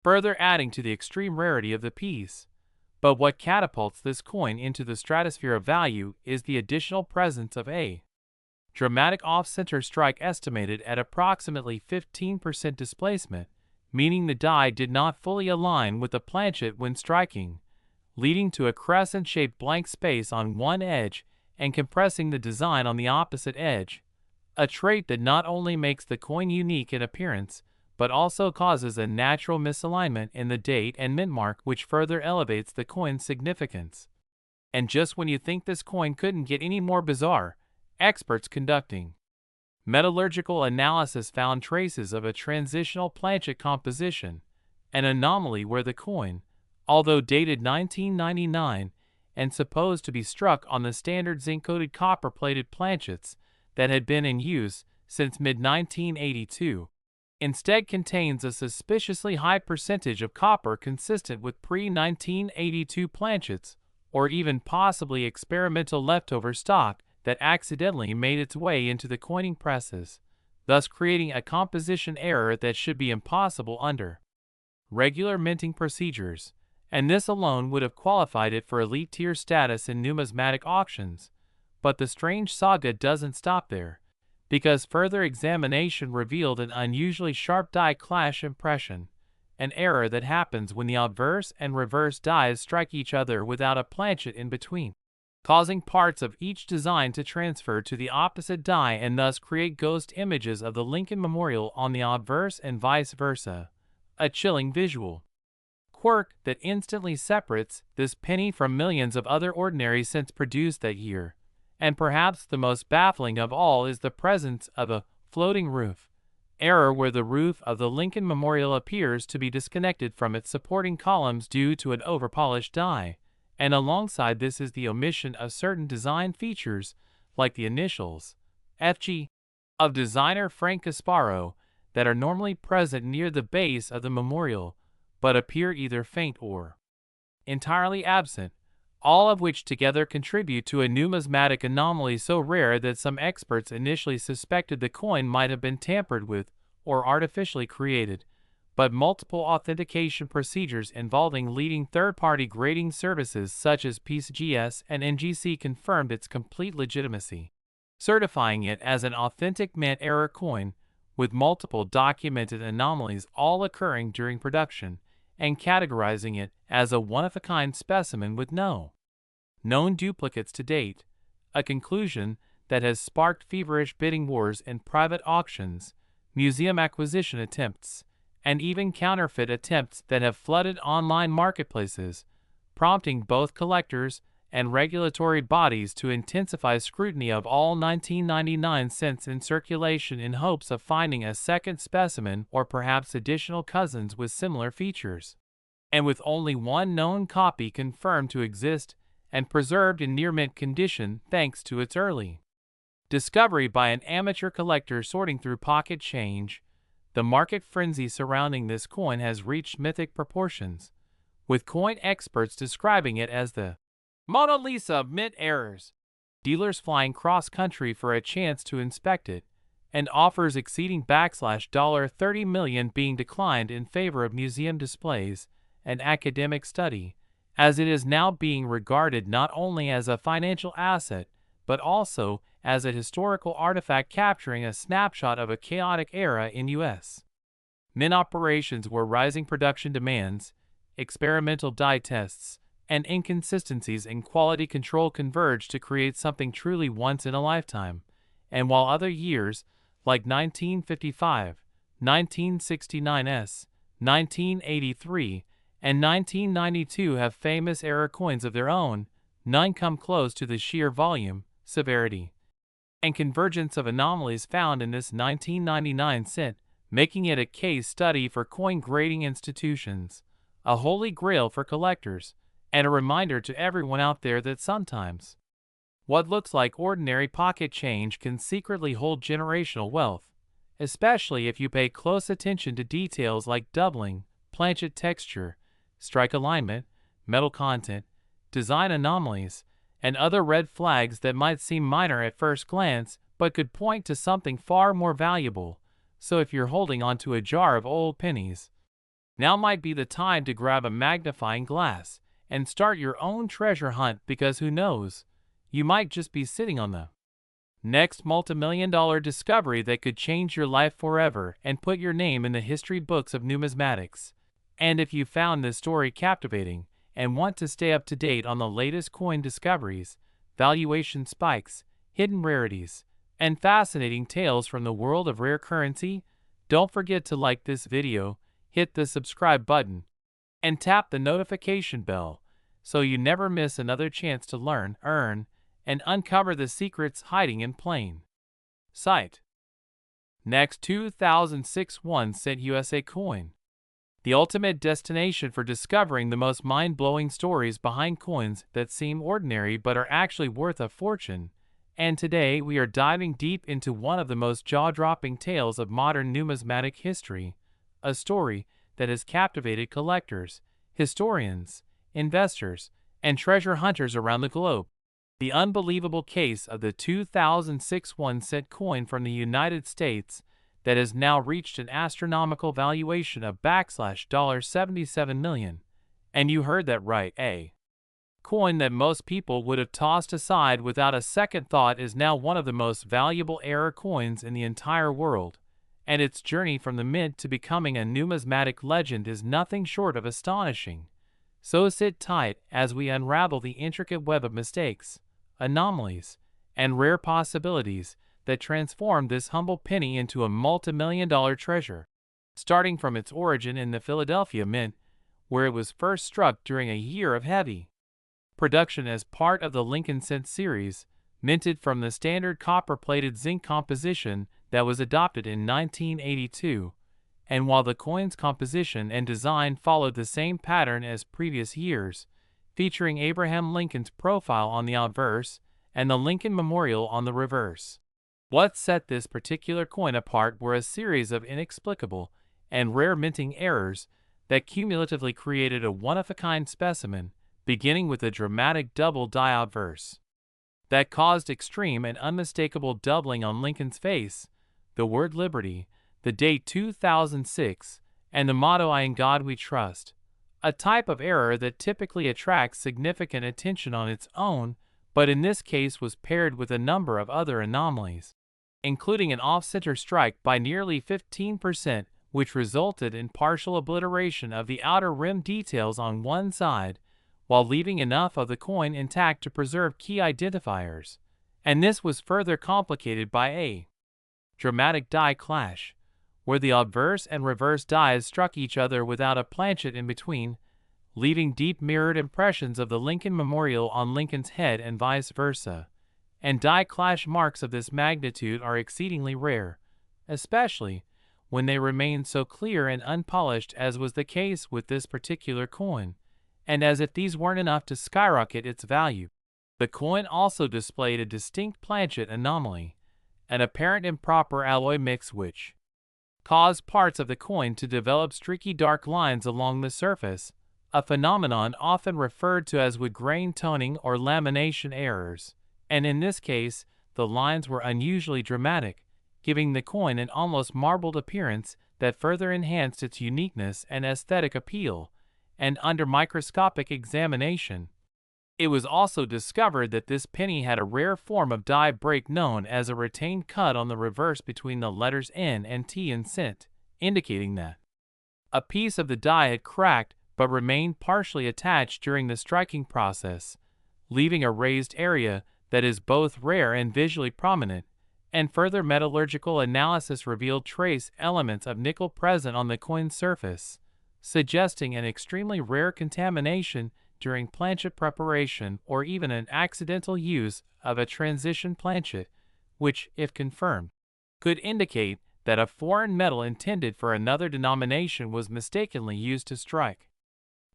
further adding to the extreme rarity of the piece. But what catapults this coin into the stratosphere of value is the additional presence of a dramatic off-center strike estimated at approximately 15% displacement, meaning the die did not fully align with the planchet when striking, leading to a crescent-shaped blank space on one edge and compressing the design on the opposite edge, a trait that not only makes the coin unique in appearance, but also causes a natural misalignment in the date and mint mark, which further elevates the coin's significance. And just when you think this coin couldn't get any more bizarre, experts conducting metallurgical analysis found traces of a transitional planchet composition, an anomaly where the coin, although dated 1999 and supposed to be struck on the standard zinc-coated copper-plated planchets that had been in use since mid-1982. Instead contains a suspiciously high percentage of copper consistent with pre-1982 planchets, or even possibly experimental leftover stock that accidentally made its way into the coining presses, thus creating a composition error that should be impossible under regular minting procedures, and this alone would have qualified it for elite-tier status in numismatic auctions. But the strange saga doesn't stop there, because further examination revealed an unusually sharp die clash impression, an error that happens when the obverse and reverse dies strike each other without a planchet in between, causing parts of each design to transfer to the opposite die and thus create ghost images of the Lincoln Memorial on the obverse and vice versa. A chilling visual quirk that instantly separates this penny from millions of other ordinary cents produced that year. And perhaps the most baffling of all is the presence of a floating roof error where the roof of the Lincoln Memorial appears to be disconnected from its supporting columns due to an overpolished die, and alongside this is the omission of certain design features like the initials FG of designer Frank Casparo that are normally present near the base of the memorial but appear either faint or entirely absent, all of which together contribute to a numismatic anomaly so rare that some experts initially suspected the coin might have been tampered with or artificially created, but multiple authentication procedures involving leading third-party grading services such as PCGS and NGC confirmed its complete legitimacy, certifying it as an authentic mint error coin with multiple documented anomalies all occurring during production, and categorizing it as a one-of-a-kind specimen with no known duplicates to date, a conclusion that has sparked feverish bidding wars in private auctions, museum acquisition attempts, and even counterfeit attempts that have flooded online marketplaces, prompting both collectors and regulatory bodies to intensify scrutiny of all 1999 cents in circulation in hopes of finding a second specimen or perhaps additional cousins with similar features. And with only one known copy confirmed to exist and preserved in near-mint condition thanks to its early discovery by an amateur collector sorting through pocket change, the market frenzy surrounding this coin has reached mythic proportions, with coin experts describing it as the Mona Lisa of mint errors, dealers flying cross-country for a chance to inspect it, and offers exceeding $30 million being declined in favor of museum displays and academic study, as it is now being regarded not only as a financial asset, but also as a historical artifact capturing a snapshot of a chaotic era in U.S. mint operations where rising production demands, experimental die tests, and inconsistencies in quality control converge to create something truly once in a lifetime. And while other years, like 1955, 1969s, 1983, and 1992 have famous error coins of their own, none come close to the sheer volume, severity, and convergence of anomalies found in this 1999 cent, making it a case study for coin grading institutions, a holy grail for collectors, and a reminder to everyone out there that sometimes what looks like ordinary pocket change can secretly hold generational wealth, especially if you pay close attention to details like doubling, planchet texture, strike alignment, metal content, design anomalies, and other red flags that might seem minor at first glance but could point to something far more valuable. So if you're holding onto a jar of old pennies, now might be the time to grab a magnifying glass and start your own treasure hunt, because who knows, you might just be sitting on the next multimillion-dollar discovery that could change your life forever and put your name in the history books of numismatics. And if you found this story captivating and want to stay up to date on the latest coin discoveries, valuation spikes, hidden rarities, and fascinating tales from the world of rare currency, don't forget to like this video, hit the subscribe button, and tap the notification bell so you never miss another chance to learn, earn, and uncover the secrets hiding in plain sight. Next, 2006 1 cent USA coin. the ultimate destination for discovering the most mind-blowing stories behind coins that seem ordinary but are actually worth a fortune. And today we are diving deep into one of the most jaw-dropping tales of modern numismatic history, a story that has captivated collectors, historians, investors, and treasure hunters around the globe. The unbelievable case of the 2006 1-cent coin from the United States that has now reached an astronomical valuation of $77 million. And you heard that right, a coin that most people would have tossed aside without a second thought is now one of the most valuable error coins in the entire world, and its journey from the mint to becoming a numismatic legend is nothing short of astonishing. So sit tight as we unravel the intricate web of mistakes, anomalies, and rare possibilities that transformed this humble penny into a multi-million-dollar treasure. Starting from its origin in the Philadelphia Mint, where it was first struck during a year of heavy production as part of the Lincoln Cent series, minted from the standard copper-plated zinc composition that was adopted in 1982, and while the coin's composition and design followed the same pattern as previous years, featuring Abraham Lincoln's profile on the obverse and the Lincoln Memorial on the reverse. What set this particular coin apart were a series of inexplicable and rare minting errors that cumulatively created a one-of-a-kind specimen, beginning with a dramatic double die obverse that caused extreme and unmistakable doubling on Lincoln's face, the word liberty, the date 2006, and the motto "In God We Trust," a type of error that typically attracts significant attention on its own, but in this case was paired with a number of other anomalies, including an off-center strike by nearly 15%, which resulted in partial obliteration of the outer rim details on one side, while leaving enough of the coin intact to preserve key identifiers. And this was further complicated by a dramatic die clash, where the obverse and reverse dies struck each other without a planchet in between, leaving deep mirrored impressions of the Lincoln Memorial on Lincoln's head and vice versa. And die clash marks of this magnitude are exceedingly rare, especially when they remain so clear and unpolished as was the case with this particular coin. And as if these weren't enough to skyrocket its value, the coin also displayed a distinct planchet anomaly, an apparent improper alloy mix which caused parts of the coin to develop streaky dark lines along the surface, a phenomenon often referred to as wood grain toning or lamination errors. And in this case, the lines were unusually dramatic, giving the coin an almost marbled appearance that further enhanced its uniqueness and aesthetic appeal. And under microscopic examination, it was also discovered that this penny had a rare form of die break known as a retained cut on the reverse between the letters N and T in cent, indicating that a piece of the die had cracked but remained partially attached during the striking process, leaving a raised area that is both rare and visually prominent. And further metallurgical analysis revealed trace elements of nickel present on the coin's surface, suggesting an extremely rare contamination during planchet preparation or even an accidental use of a transition planchet, which, if confirmed, could indicate that a foreign metal intended for another denomination was mistakenly used to strike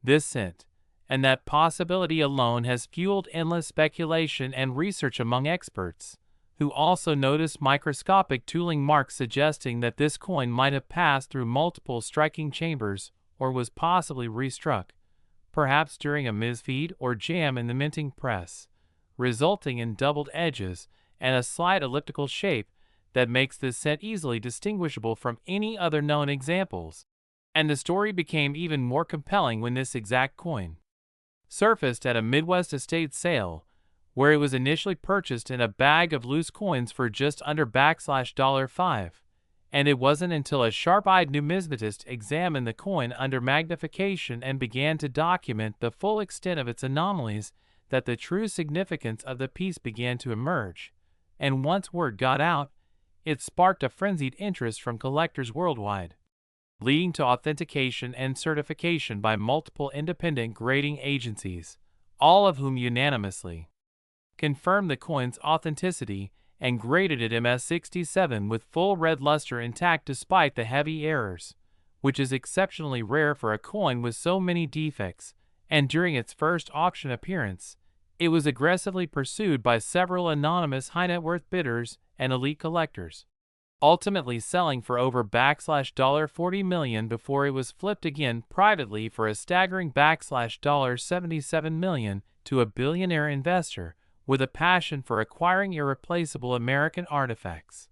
this cent. And that possibility alone has fueled endless speculation and research among experts, who also noticed microscopic tooling marks suggesting that this coin might have passed through multiple striking chambers or was possibly restruck, perhaps during a misfeed or jam in the minting press, resulting in doubled edges and a slight elliptical shape that makes this cent easily distinguishable from any other known examples. And the story became even more compelling when this exact coin surfaced at a Midwest estate sale, where it was initially purchased in a bag of loose coins for just under $5. And it wasn't until a sharp-eyed numismatist examined the coin under magnification and began to document the full extent of its anomalies that the true significance of the piece began to emerge. And once word got out, it sparked a frenzied interest from collectors worldwide, leading to authentication and certification by multiple independent grading agencies, all of whom unanimously confirmed the coin's authenticity and graded it MS-67 with full red luster intact despite the heavy errors, which is exceptionally rare for a coin with so many defects, and during its first auction appearance, it was aggressively pursued by several anonymous high-net-worth bidders and elite collectors, ultimately selling for over $40 million before it was flipped again privately for a staggering $77 million to a billionaire investor with a passion for acquiring irreplaceable American artifacts.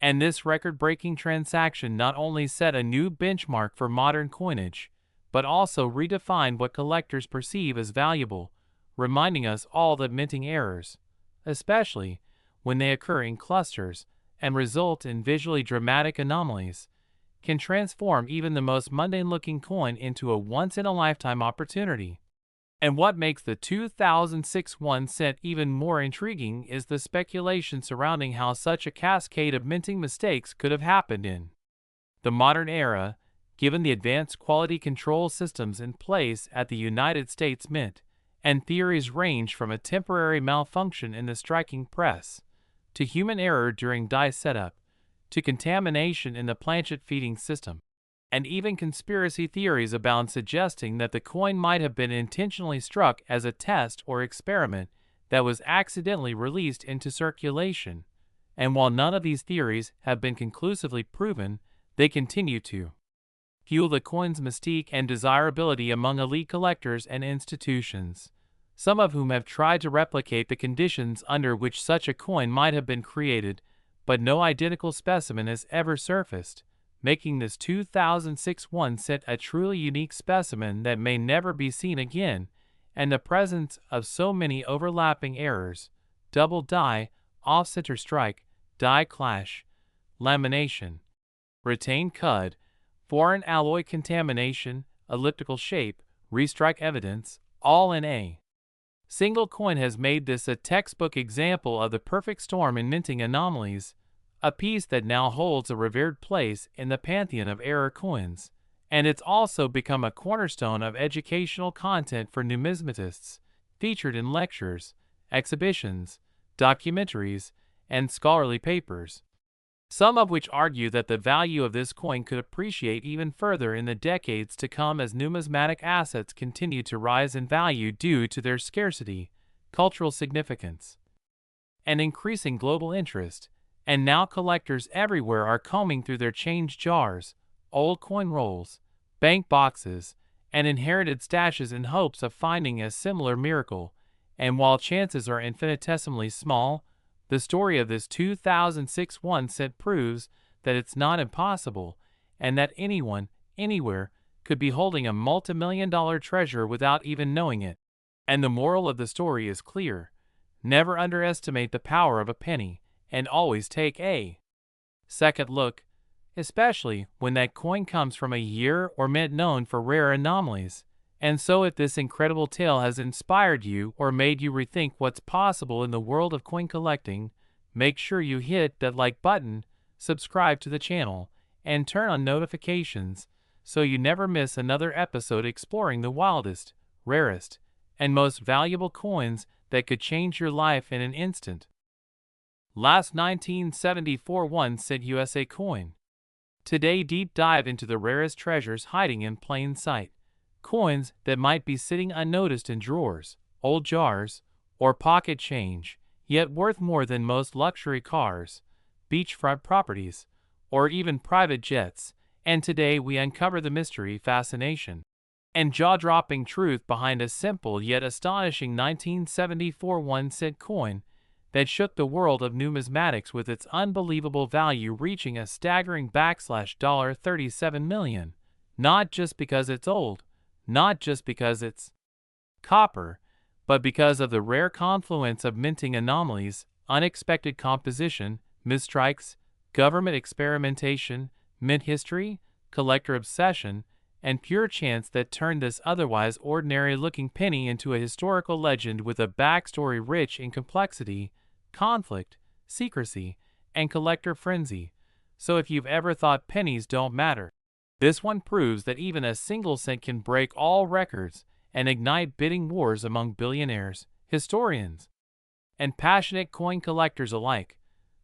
And this record-breaking transaction not only set a new benchmark for modern coinage, but also redefined what collectors perceive as valuable, reminding us all that minting errors, especially when they occur in clusters and result in visually dramatic anomalies, can transform even the most mundane-looking coin into a once-in-a-lifetime opportunity. And what makes the 2006 1 cent even more intriguing is the speculation surrounding how such a cascade of minting mistakes could have happened in the modern era, given the advanced quality control systems in place at the United States Mint, and theories range from a temporary malfunction in the striking press, to human error during die setup, to contamination in the planchet feeding system. And even conspiracy theories abound suggesting that the coin might have been intentionally struck as a test or experiment that was accidentally released into circulation. And while none of these theories have been conclusively proven, they continue to fuel the coin's mystique and desirability among elite collectors and institutions, some of whom have tried to replicate the conditions under which such a coin might have been created, but no identical specimen has ever surfaced, making this 2006 1 cent a truly unique specimen that may never be seen again, and the presence of so many overlapping errors, double die, off-center strike, die clash, lamination, retained cud, foreign alloy contamination, elliptical shape, restrike evidence, all in a single coin has made this a textbook example of the perfect storm in minting anomalies, a piece that now holds a revered place in the pantheon of error coins, and it's also become a cornerstone of educational content for numismatists, featured in lectures, exhibitions, documentaries, and scholarly papers, some of which argue that the value of this coin could appreciate even further in the decades to come as numismatic assets continue to rise in value due to their scarcity, cultural significance, and increasing global interest. And now collectors everywhere are combing through their change jars, old coin rolls, bank boxes, and inherited stashes in hopes of finding a similar miracle. And while chances are infinitesimally small, the story of this 2006 1 cent proves that it's not impossible, and that anyone, anywhere, could be holding a multi-million-dollar treasure without even knowing it. And the moral of the story is clear: never underestimate the power of a penny, and always take a second look, especially when that coin comes from a year or mint known for rare anomalies. And so if this incredible tale has inspired you or made you rethink what's possible in the world of coin collecting, make sure you hit that like button, subscribe to the channel, and turn on notifications so you never miss another episode exploring the wildest, rarest, and most valuable coins that could change your life in an instant. Last 1974 1 cent USA coin. Today deep dive into the rarest treasures hiding in plain sight. Coins that might be sitting unnoticed in drawers, old jars, or pocket change, yet worth more than most luxury cars, beachfront properties, or even private jets. And today we uncover the mystery, fascination, and jaw-dropping truth behind a simple yet astonishing 1974 1 cent coin that shook the world of numismatics with its unbelievable value reaching a staggering $37 million, not just because it's old, not just because it's copper, but because of the rare confluence of minting anomalies, unexpected composition, misstrikes, government experimentation, mint history, collector obsession, and pure chance that turned this otherwise ordinary-looking penny into a historical legend with a backstory rich in complexity, conflict, secrecy, and collector frenzy. So if you've ever thought pennies don't matter, this one proves that even a single cent can break all records and ignite bidding wars among billionaires, historians, and passionate coin collectors alike.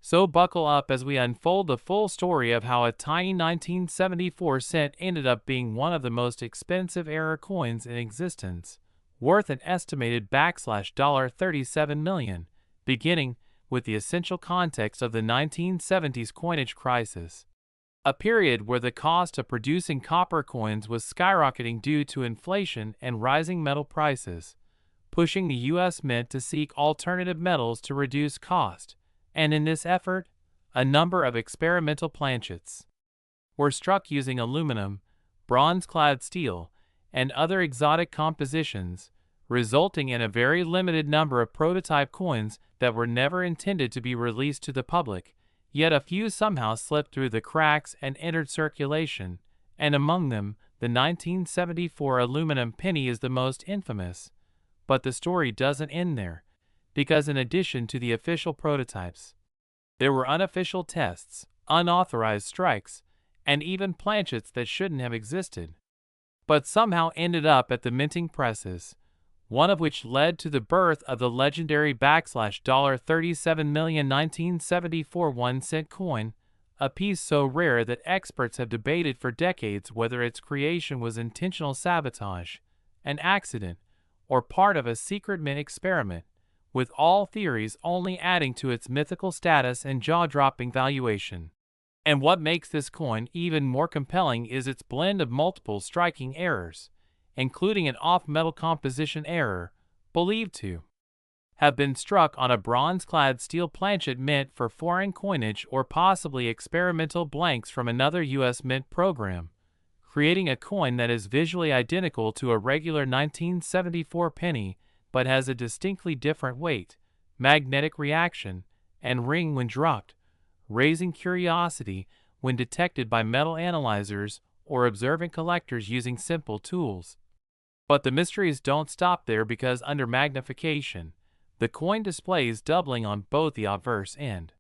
So buckle up as we unfold the full story of how a tiny 1974 cent ended up being one of the most expensive error coins in existence, worth an estimated $37 million, beginning with the essential context of the 1970s coinage crisis, a period where the cost of producing copper coins was skyrocketing due to inflation and rising metal prices, pushing the U.S. Mint to seek alternative metals to reduce cost. And in this effort, a number of experimental planchets were struck using aluminum, bronze-clad steel, and other exotic compositions, resulting in a very limited number of prototype coins that were never intended to be released to the public, yet a few somehow slipped through the cracks and entered circulation, and among them, the 1974 aluminum penny is the most infamous. But the story doesn't end there, because in addition to the official prototypes, there were unofficial tests, unauthorized strikes, and even planchets that shouldn't have existed, but somehow ended up at the minting presses, one of which led to the birth of the legendary $37 million 1974 1-cent coin, a piece so rare that experts have debated for decades whether its creation was intentional sabotage, an accident, or part of a secret mint experiment, with all theories only adding to its mythical status and jaw-dropping valuation. And what makes this coin even more compelling is its blend of multiple striking errors, including an off-metal composition error, believed to have been struck on a bronze-clad steel planchet meant for foreign coinage or possibly experimental blanks from another U.S. mint program, creating a coin that is visually identical to a regular 1974 penny but has a distinctly different weight, magnetic reaction, and ring when dropped, raising curiosity when detected by metal analyzers or observant collectors using simple tools. But the mysteries don't stop there, because under magnification, the coin displays doubling on both the obverse and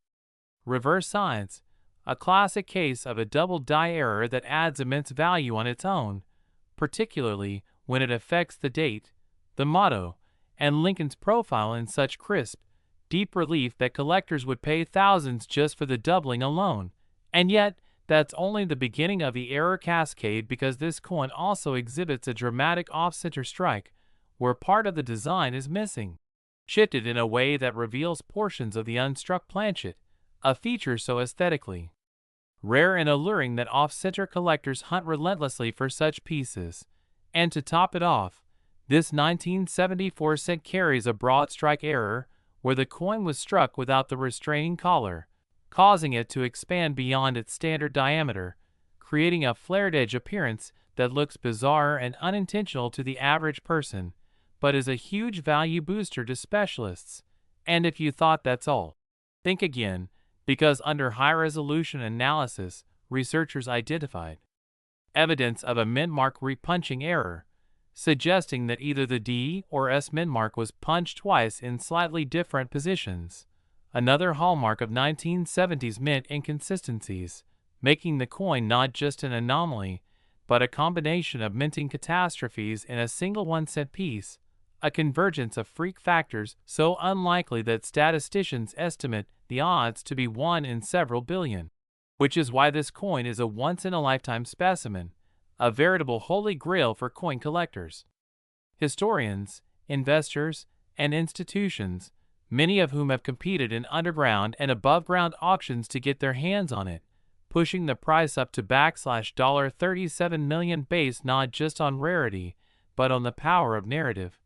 reverse sides, a classic case of a double die error that adds immense value on its own, particularly when it affects the date, the motto, and Lincoln's profile in such crisp, deep relief that collectors would pay thousands just for the doubling alone. And yet, that's only the beginning of the error cascade, because this coin also exhibits a dramatic off-center strike, where part of the design is missing, shifted in a way that reveals portions of the unstruck planchet, a feature so aesthetically rare and alluring that off-center collectors hunt relentlessly for such pieces. And to top it off, this 1974 cent carries a broad strike error, where the coin was struck without the restraining collar, causing it to expand beyond its standard diameter, creating a flared edge appearance that looks bizarre and unintentional to the average person, but is a huge value booster to specialists. And if you thought that's all, think again, because under high-resolution analysis, researchers identified evidence of a mint mark repunching error, suggesting that either the D or S mint mark was punched twice in slightly different positions, another hallmark of 1970s mint inconsistencies, making the coin not just an anomaly, but a combination of minting catastrophes in a single 1-cent piece, a convergence of freak factors so unlikely that statisticians estimate the odds to be 1 in several billion, which is why this coin is a once-in-a-lifetime specimen, a veritable holy grail for coin collectors. Historians, investors, and institutions, many of whom have competed in underground and above-ground auctions to get their hands on it, pushing the price up to $37 million based not just on rarity, but on the power of narrative,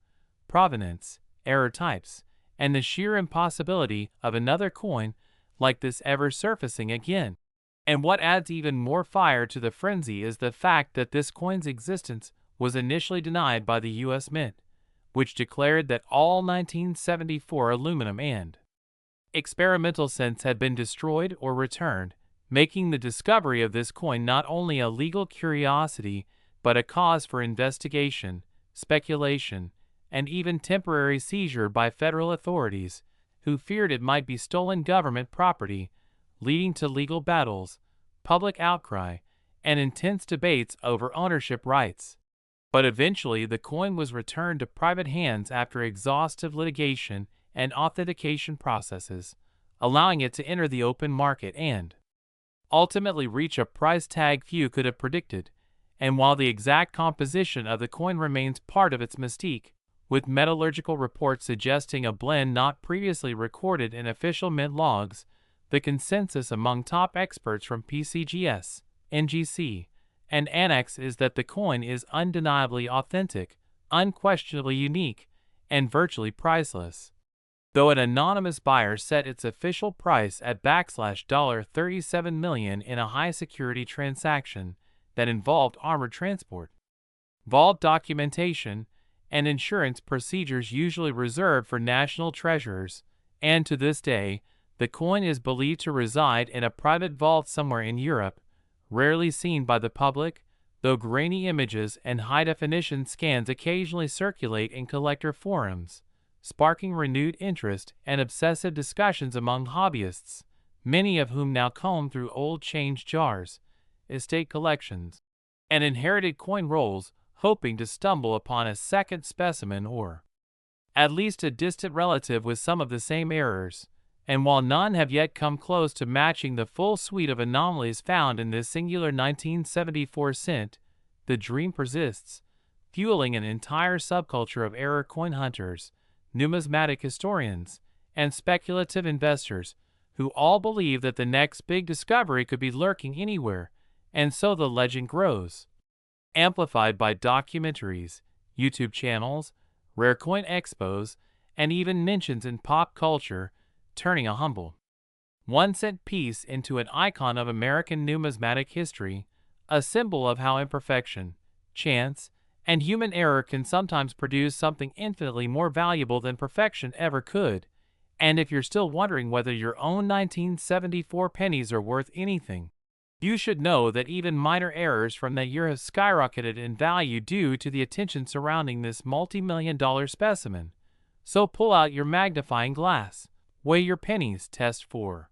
provenance, error types, and the sheer impossibility of another coin like this ever surfacing again. And what adds even more fire to the frenzy is the fact that this coin's existence was initially denied by the U.S. Mint, which declared that all 1974 aluminum and experimental cents had been destroyed or returned, making the discovery of this coin not only a legal curiosity but a cause for investigation, speculation, and even temporary seizure by federal authorities, who feared it might be stolen government property, leading to legal battles, public outcry, and intense debates over ownership rights. But eventually the coin was returned to private hands after exhaustive litigation and authentication processes, allowing it to enter the open market and ultimately reach a price tag few could have predicted. And while the exact composition of the coin remains part of its mystique, with metallurgical reports suggesting a blend not previously recorded in official mint logs, the consensus among top experts from PCGS, NGC, and Annex is that the coin is undeniably authentic, unquestionably unique, and virtually priceless. Though an anonymous buyer set its official price at $37 million in a high-security transaction that involved armored transport, vault documentation, and insurance procedures usually reserved for national treasurers, and to this day, the coin is believed to reside in a private vault somewhere in Europe, rarely seen by the public, though grainy images and high-definition scans occasionally circulate in collector forums, sparking renewed interest and obsessive discussions among hobbyists, many of whom now comb through old change jars, estate collections, and inherited coin rolls, hoping to stumble upon a second specimen or at least a distant relative with some of the same errors. And while none have yet come close to matching the full suite of anomalies found in this singular 1974 cent, the dream persists, fueling an entire subculture of error coin hunters, numismatic historians, and speculative investors, who all believe that the next big discovery could be lurking anywhere, and so the legend grows. Amplified by documentaries, YouTube channels, rare coin expos, and even mentions in pop culture, turning a humble 1-cent piece into an icon of American numismatic history, a symbol of how imperfection, chance, and human error can sometimes produce something infinitely more valuable than perfection ever could. And if you're still wondering whether your own 1974 pennies are worth anything, you should know that even minor errors from that year have skyrocketed in value due to the attention surrounding this multi-million-dollar specimen. So pull out your magnifying glass, weigh your pennies, test for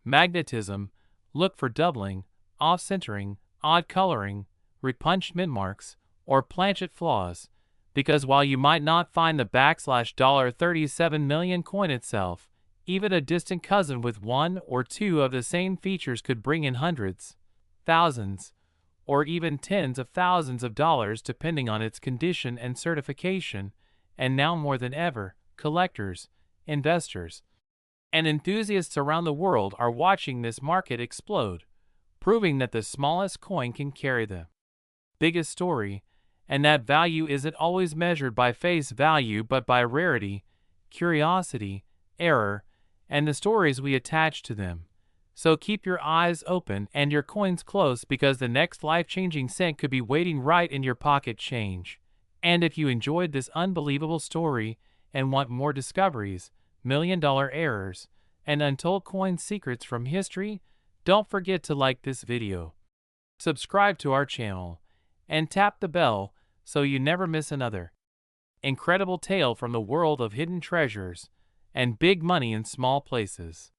magnetism, look for doubling, off-centering, odd coloring, repunched mint marks, or planchet flaws, because while you might not find the $37 million coin itself, even a distant cousin with one or two of the same features could bring in hundreds, thousands, or even tens of thousands of dollars depending on its condition and certification. And now more than ever, collectors, investors, and enthusiasts around the world are watching this market explode, proving that the smallest coin can carry the biggest story, and that value isn't always measured by face value but by rarity, curiosity, error, and the stories we attach to them. So keep your eyes open and your coins close, because the next life-changing cent could be waiting right in your pocket change. And if you enjoyed this unbelievable story and want more discoveries, million-dollar errors, and untold coin secrets from history, don't forget to like this video, subscribe to our channel, and tap the bell so you never miss another incredible tale from the world of hidden treasures and big money in small places.